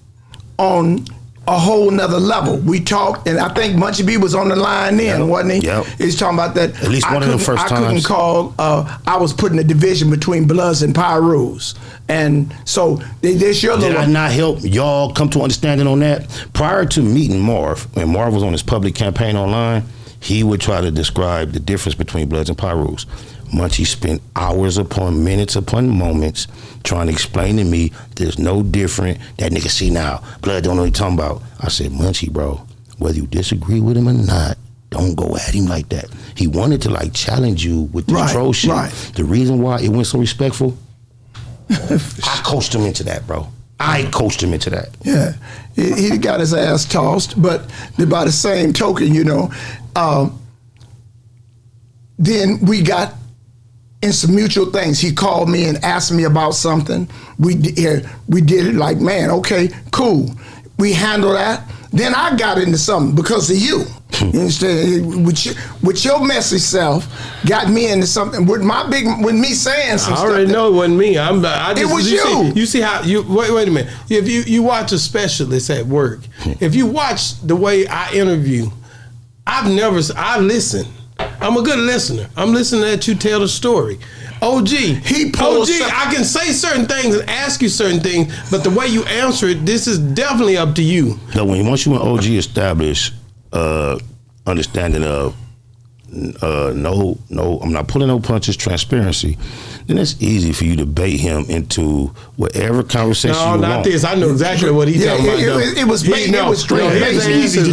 on a whole nother level. We talked, and I think Munchie B was on the line then, wasn't he? Yep. He's talking about that. At least one of the first times. I couldn't call. I was putting a division between Bloods and PIRUs, and so there's your little. Did I not help y'all come to understanding on that? Prior to meeting Marv, when Marv was on his public campaign online, he would try to describe the difference between Bloods and PIRUs. Munchie spent hours upon minutes upon moments trying to explain to me there's no different. That nigga see now, Blood don't know what he talking about. I said, Munchie, bro, whether you disagree with him or not, don't go at him like that. He wanted to challenge you with the troll shit. Right. The reason why it went so respectful, I coached him into that, bro. I coached him into that. Yeah, he got his ass tossed, but by the same token, then we got in some mutual things. He called me and asked me about something. We did it like, man, okay, cool. We handled that. Then I got into something because of you. You understand? With your messy self, got me into something. With me saying some stuff. I already know it wasn't me. It was you. You see how you wait a minute. If you watch a specialist at work, if you watch the way I interview, I listen. I'm a good listener. I'm listening to that you tell the story. OG, I can say certain things and ask you certain things, but the way you answer it, this is definitely up to you. No, once you and OG establish understanding of no, I'm not pulling no punches, transparency, then it's easy for you to bait him into whatever conversation you want. No, not this. I know exactly what he's talking about. It was bait. It was straight bait. It's easy to do.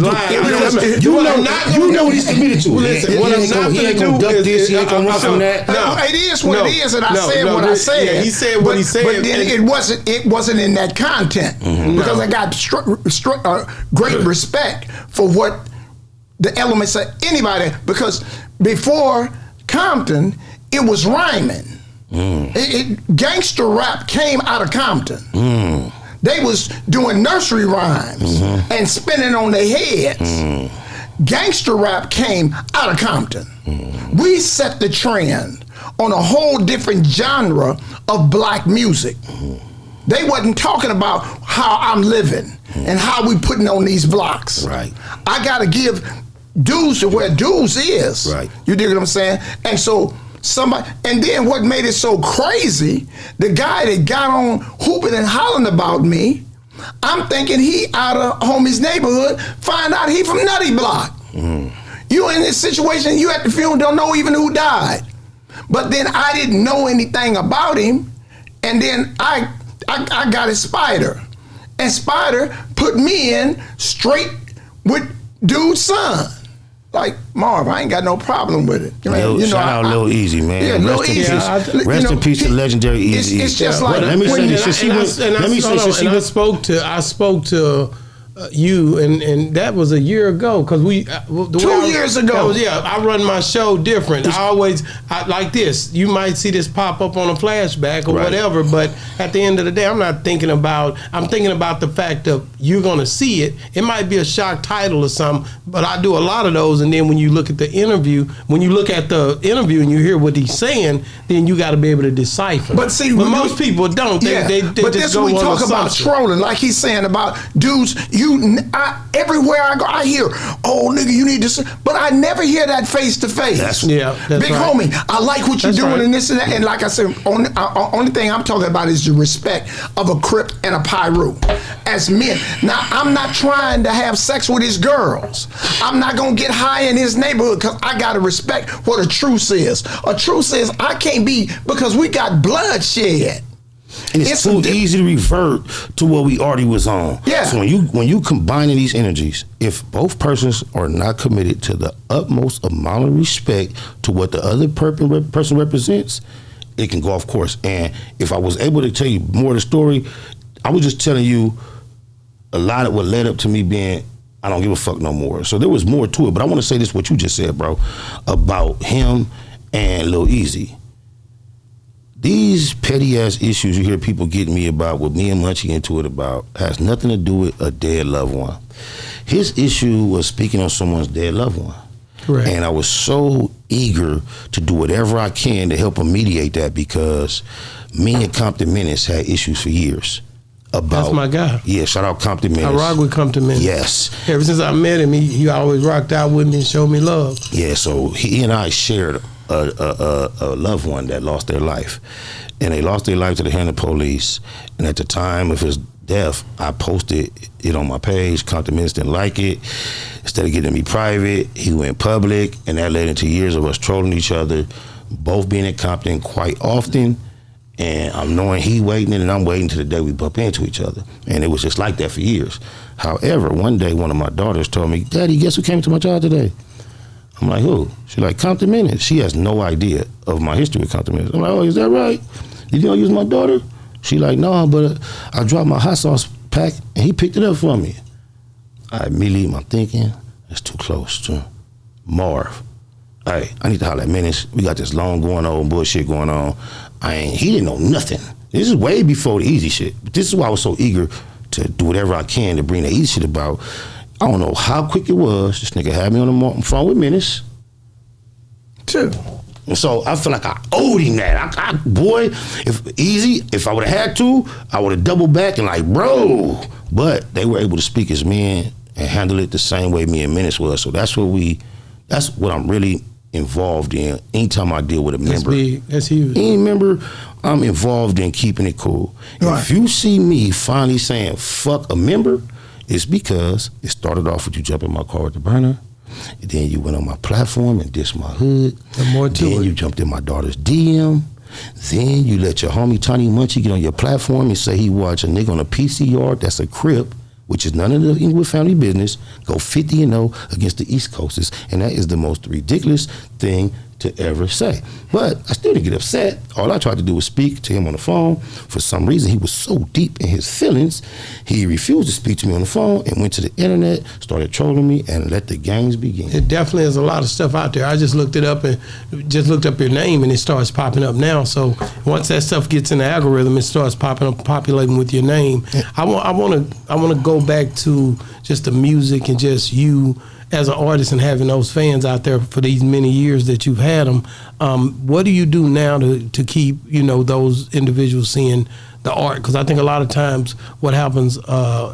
You know what he's committed to. Listen, what I'm not going to do is he ain't gonna run from that. No, it is what it is, and I said what I said. Yeah, he said what he said. But then it wasn't in that content because I got great respect for what the elements of anybody, because before Compton, it was rhyming. Gangster rap came out of Compton. They was doing nursery rhymes and spinning on their heads. Gangster rap came out of Compton. We set the trend on a whole different genre of black music. They wasn't talking about how I'm living and how we putting on these blocks. Right. I gotta give dues to where dues is. Right. You dig what I'm saying? And so and then what made it so crazy, the guy that got on hooping and hollering about me, I'm thinking he out of homie's neighborhood, find out he from Nutty Block. You in this situation, you at the funeral, don't know even who died. But then I didn't know anything about him, and then I got his Spider. And Spider put me in straight with dude's son. Like, Marv, I ain't got no problem with it. Shout out Lil Easy, man. Yeah, Lil Easy. Rest in peace to legendary Easy. It's just like, let me say this. I spoke to you, and that was a year ago, because we 2 years ago. I run my show different. I like this. You might see this pop up on a flashback or whatever, but at the end of the day, I'm thinking about the fact of you're gonna see it. It might be a shock title or something, but I do a lot of those, and then when you look at the interview, and you hear what he's saying, then you got to be able to decipher. But see, most people don't. They but just this go we on talk about assumption. trolling, like he's saying about dudes. Everywhere I go, I hear, "Oh, nigga, you need to." But I never hear that face to face. That's Big right. homie, I like what you're That's doing right. and this and that. And like I said, only thing I'm talking about is the respect of a Crip and a PIRU as men. Now, I'm not trying to have sex with his girls. I'm not gonna get high in his neighborhood, because I gotta respect what a truce is. A truce is I can't be, because we got bloodshed. And it's too easy to revert to what we already was on. Yeah. So when you combining these energies, if both persons are not committed to the utmost amount of respect to what the other person represents, it can go off course. And if I was able to tell you more of the story, I was just telling you a lot of what led up to me being, I don't give a fuck no more. So there was more to it, but I want to say this, what you just said, bro, about him and Lil Easy. These petty ass issues you hear people getting me about, with me and Munchie into it about, has nothing to do with a dead loved one. His issue was speaking on someone's dead loved one. Right. And I was so eager to do whatever I can to help him mediate that, because me and Compton Menace had issues for years. That's my guy. Yeah, shout out Compton Menace. I rock with Compton Menace. Yes. Ever since I met him, he always rocked out with me and showed me love. Yeah, so he and I shared a loved one that lost their life. And they lost their life to the hand of police. And at the time of his death, I posted it on my page. Compton Menace didn't like it. Instead of getting me private, he went public, and that led into years of us trolling each other, both being at Compton quite often. And I'm knowing he waiting, and I'm waiting till the day we bump into each other. And it was just like that for years. However, one day one of my daughters told me, "Daddy, guess who came to my job today?" I'm like, "Who?" She's like, "Compton Menace." She has no idea of my history with Compton Menace. I'm like, "Oh, is that right? Did you not use my daughter?" She like, "No, but I dropped my hot sauce pack and he picked it up for me." I immediately, I'm thinking, that's too close to Marv. Hey, I need to holler at Menace. We got this long going on, bullshit going on. He didn't know nothing. This is way before the easy shit. But this is why I was so eager to do whatever I can to bring the easy shit about. I don't know how quick it was. This nigga had me on the phone with Menace. Too. And so I feel like I owed him that. Boy, if I would have had to, I would have doubled back and like, bro. But they were able to speak as men and handle it the same way me and Menace was. So that's what I'm really involved in anytime I deal with a member. That's big. That's huge. Any member, I'm involved in keeping it cool. Right. If you see me finally saying fuck a member, it's because it started off with you jumping in my car with the burner, and then you went on my platform and dissed my hood. And more to then it. you jumped in my daughter's DM. Then you let your homie Tiny Munchie get on your platform and say he watch a nigga on a PC yard that's a Crip, which is none of the Inglewood family business, go 50-0 against the East Coasters, and that is the most ridiculous thing to ever say. But I still didn't get upset. All I tried to do was speak to him on the phone. For some reason, he was so deep in his feelings, he refused to speak to me on the phone and went to the internet, started trolling me, and let the games begin. It definitely is a lot of stuff out there. I just looked it up and just looked up your name, and it starts popping up now. So once that stuff gets in the algorithm, it starts popping up, populating with your name. I want to go back to just the music and just you as an artist and having those fans out there for these many years that you've had them. What do you do now to keep those individuals seeing the art? Because I think a lot of times what happens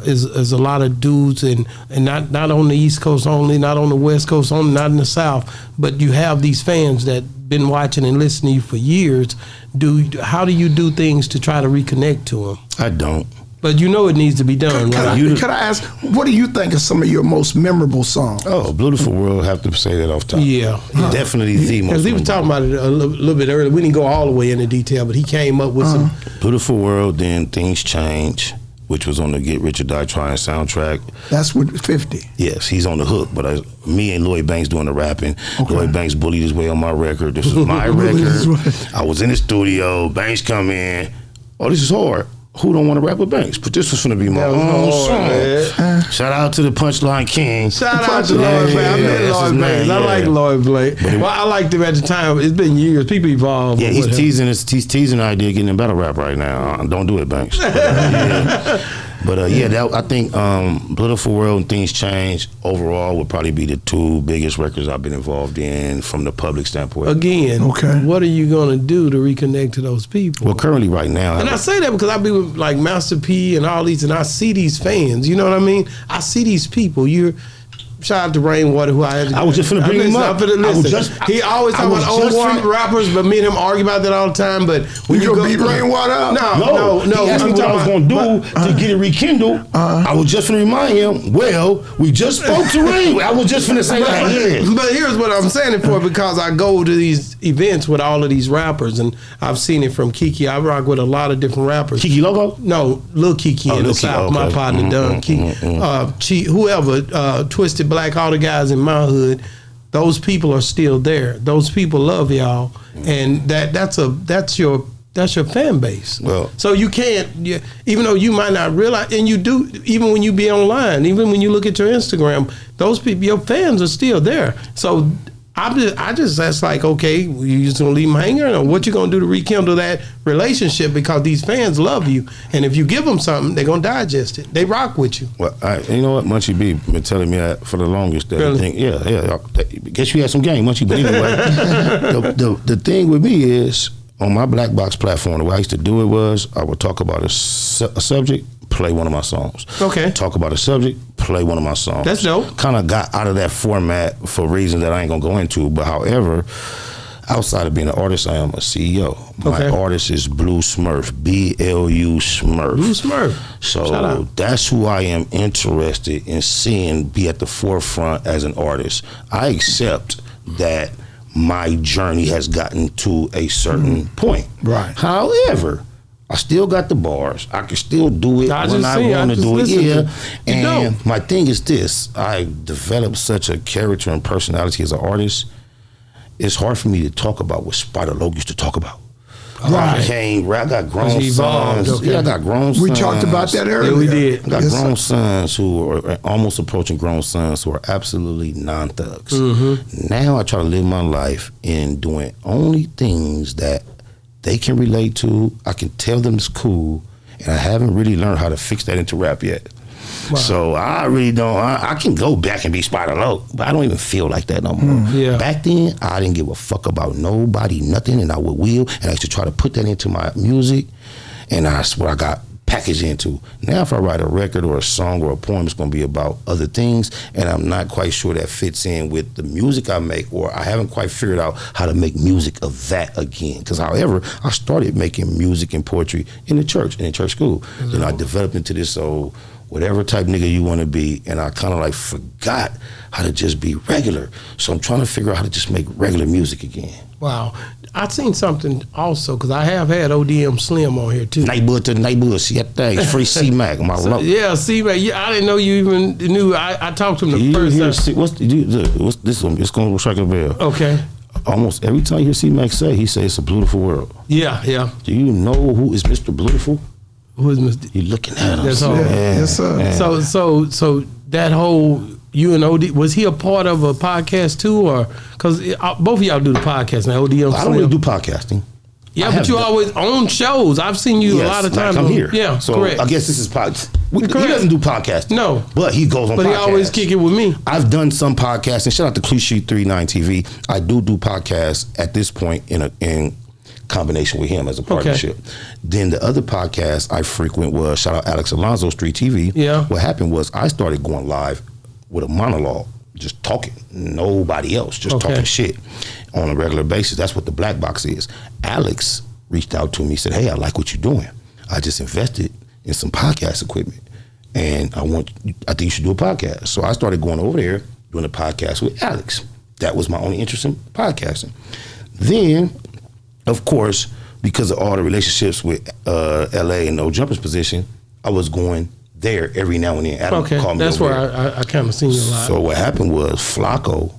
is a lot of dudes and not on the East Coast only, not on the West Coast only, not in the South, but you have these fans that been watching and listening to you for years. How do you do things to try to reconnect to them? I don't. But it needs to be done. Could I ask, what do you think of some of your most memorable songs? Oh, Beautiful World, have to say that off top. Yeah. Definitely the most. Because he was talking about it a little bit earlier. We didn't go all the way into detail, but he came up with some. Beautiful World, then Things Change, which was on the Get Rich or Die Trying soundtrack. That's with 50. Yes, he's on the hook, but me and Lloyd Banks doing the rapping. Okay. Lloyd Banks bullied his way on my record. This was my record. I was in the studio. Banks come in. Oh, this is hard. who don't want to rap with Banks? But this was going to be my own song. Shout out to the Punchline King. Shout out to Lloyd Blake. I met Lloyd Blake. I like Lloyd Blake. Well, I liked him at the time. It's been years. People evolve. Yeah, he's teasing the idea of getting in battle rap right now. Don't do it, Banks. But I think Beautiful World and Things Change overall would probably be the two biggest records I've been involved in from the public standpoint. Again, what are you going to do to reconnect to those people? Well, currently right now. And I say that because I be with like Master P and all these, and I see these fans. You know what I mean? I see these people. Shout out to Rainwater, who I was just finna bring him up. He always talk about old rappers, but me and him argue about that all the time. But when you go beat Rainwater up? No. He asked me what I was gonna do to get it rekindled. I was just finna remind him. Well, we just spoke to Rain. I was just finna say that. But here's what I'm saying it for, because I go to these events with all of these rappers, and I've seen it from Kiki. I rock with a lot of different rappers. Kiki Logo? No, Lil Kiki in the South. My partner Don Kiki. Whoever, Twisted Black, all the guys in my hood, those people are still there. Those people love y'all, and that's your fan base. Well, so you can't, even though you might not realize, and you do, even when you be online, even when you look at your Instagram, those people, your fans are still there. So that's like, okay, you just gonna leave them hanging, or what you gonna do to rekindle that relationship? Because these fans love you, and if you give them something, they're gonna digest it. They rock with you. Well, you know what, Munchie B been telling me that for the longest. That really? Guess you had some game, Munchie. But anyway, the thing with me is, on my Black Box platform, the way I used to do it was, I would talk about a subject, play one of my songs. Okay. Talk about a subject, play one of my songs. That's dope. Kind of got out of that format for reasons that I ain't gonna go into. But however, outside of being an artist, I am a CEO. My artist is Blue Smurf, BLU Smurf. Blue Smurf. So that's who I am interested in seeing be at the forefront as an artist. I accept that my journey has gotten to a certain point. Right. However, I still got the bars. I can still do it when I want to do it. Yeah. And my thing is this: I developed such a character and personality as an artist. It's hard for me to talk about what Spider Loc used to talk about. Right. I got grown sons. Okay. Yeah, I got grown sons. We talked about that earlier. Yeah, we did. I got grown sons who are almost approaching grown sons who are absolutely non-thugs. Mm-hmm. Now I try to live my life in doing only things that they can relate to. I can tell them it's cool, and I haven't really learned how to fix that into rap yet. Wow. So I really don't. I can go back and be Spider Loc, but I don't even feel like that no more. Yeah. Back then, I didn't give a fuck about nobody, nothing, and I would wheel, and I used to try to put that into my music, and that's what I got packaged into. Now, if I write a record or a song or a poem, it's going to be about other things, and I'm not quite sure that fits in with the music I make, or I haven't quite figured out how to make music of that again. Because, however, I started making music and poetry in the church school. Mm-hmm. Then I developed into this whatever type nigga you want to be, and I kind of like forgot how to just be regular. So I'm trying to figure out how to just make regular music again. Wow. I seen something also, because I have had ODM Slim on here too. Neighborhood to neighborhood, see that thing, free C-Mac. Yeah, C-Mac. Yeah, I didn't know you even knew. I talked to him the first time. What's this one? It's going to strike a bell. Okay. Almost every time you hear C-Mac say, he says it's a beautiful world. Yeah. Do you know who is Mr. Beautiful? Who is Mr. You're looking at him. That's all. Yes, sir. So that whole you and OD, was he a part of a podcast too, or because both of y'all do the podcast now? ODM. I don't really do podcasting. Yeah, but you always own shows. I've seen you a lot of times. I'm here. Yeah, so correct. I guess this is He doesn't do podcasting. No, but he goes on. But podcasts. He always kick it with me. I've done some podcasting. Shout out to Cliche 39 TV. I do podcasts at this point in combination with him as a partnership. Okay. Then the other podcast I frequent was, shout out Alex Alonso, Street TV. Yeah. What happened was I started going live with a monologue, just talking, nobody else, just talking shit on a regular basis. That's what the Black Box is. Alex reached out to me, said, hey, I like what you're doing. I just invested in some podcast equipment, and I think you should do a podcast. So I started going over there, doing a podcast with Alex. That was my only interest in podcasting. Then, of course, because of all the relationships with LA and No Jumpers position, I was going there every now and then. Adam called me. That's where I kind of seen you a lot. So what happened was Flacco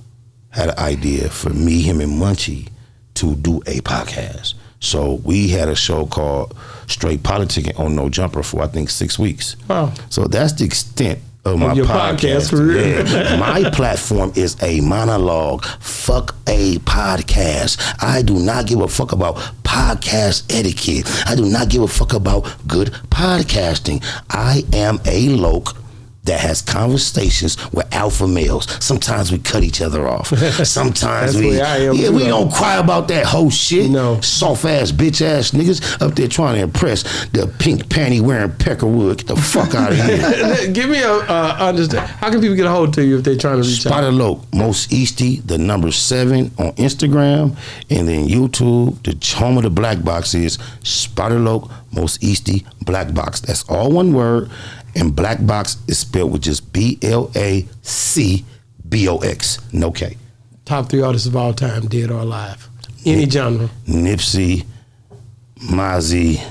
had an idea for me, him, and Munchie to do a podcast. So we had a show called Straight Politicking on No Jumper for I think 6 weeks. Wow. So that's the extent of my your podcast career. Yeah. My platform is a monologue. Fuck a podcast. I do not give a fuck about podcast etiquette. I do not give a fuck about good podcasting. I am a loke that has conversations with alpha males. Sometimes we cut each other off. Sometimes That's we where I am too, we though. don't cry about that whole shit. No. Soft ass bitch ass niggas up there trying to impress the pink panty wearing Peckerwood. Get the fuck out of here. Give me a understand. How can people get a hold to you if they're trying to reach out? Spider Loke, Most Easty, the number 7 on Instagram, and then YouTube. The home of the black box is Spider Loke, Most Easty, Black Box. That's all one word. And Black Box is spelled with just BLACBOX, no K. Top 3 artists of all time, dead or alive. Any genre. Nipsey, Mozzie,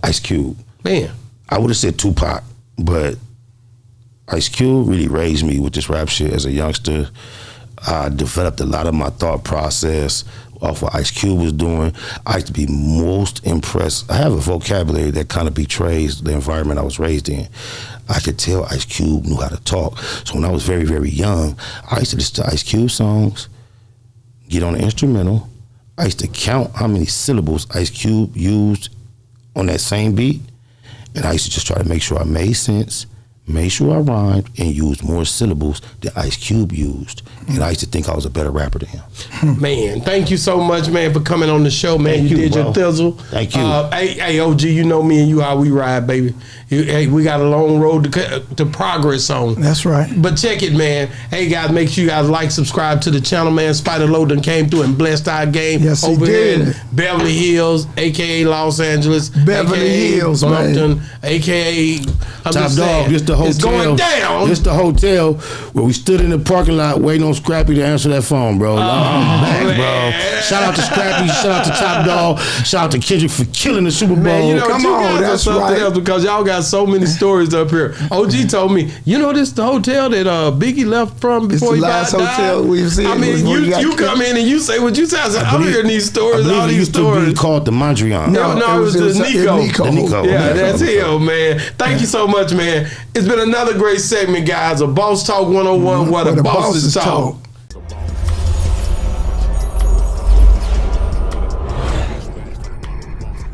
Ice Cube. Man. I would have said Tupac, but Ice Cube really raised me with this rap shit as a youngster. I developed a lot of my thought process off what Ice Cube was doing. I used to be most impressed. I have a vocabulary that kind of betrays the environment I was raised in. I could tell Ice Cube knew how to talk. So when I was very, very young, I used to listen to Ice Cube songs, get on the instrumental. I used to count how many syllables Ice Cube used on that same beat. And I used to just try to make sure I made sense, made sure I rhymed, and used more syllables than Ice Cube used. And I used to think I was a better rapper than him. Man, thank you so much, man, for coming on the show, man. Thank you you, did bro. your thizzle. Thank you. Hey, OG, you know me and you how we ride, baby. Hey, we got a long road to progress on. That's right. But check it, man. Hey, guys, make sure you guys like, subscribe to the channel, man. Spider Loke done came through and blessed our game Yes, he over here in did. Beverly Hills, a.k.a. Los Angeles. Beverly AKA Hills, Bumpton, man. a.k.a. I'm Top just dog, saying, this the hotel. It's going down. This the hotel where we stood in the parking lot waiting on Scrappy to answer that phone, bro. I'm back, man. bro. Shout out to Scrappy, shout out to Top Dog, shout out to Kendrick for killing the Super Bowl. Man, you know, Come you on, guys are that's something right. else because y'all got so many stories up here. OG told me, you know, this the hotel that Biggie left from before the he last died. hotel we've seen I mean, before he got you killed. come in and you say what you say. I said, I'm hearing these stories, I believe all it these used to be stories. called the Mondrian. No, it was the Nico. The Nico. Yeah, Okay. that's him, man. Thank you so much, man. It's been another great segment, guys, of Boss Talk 101, where the bosses talk.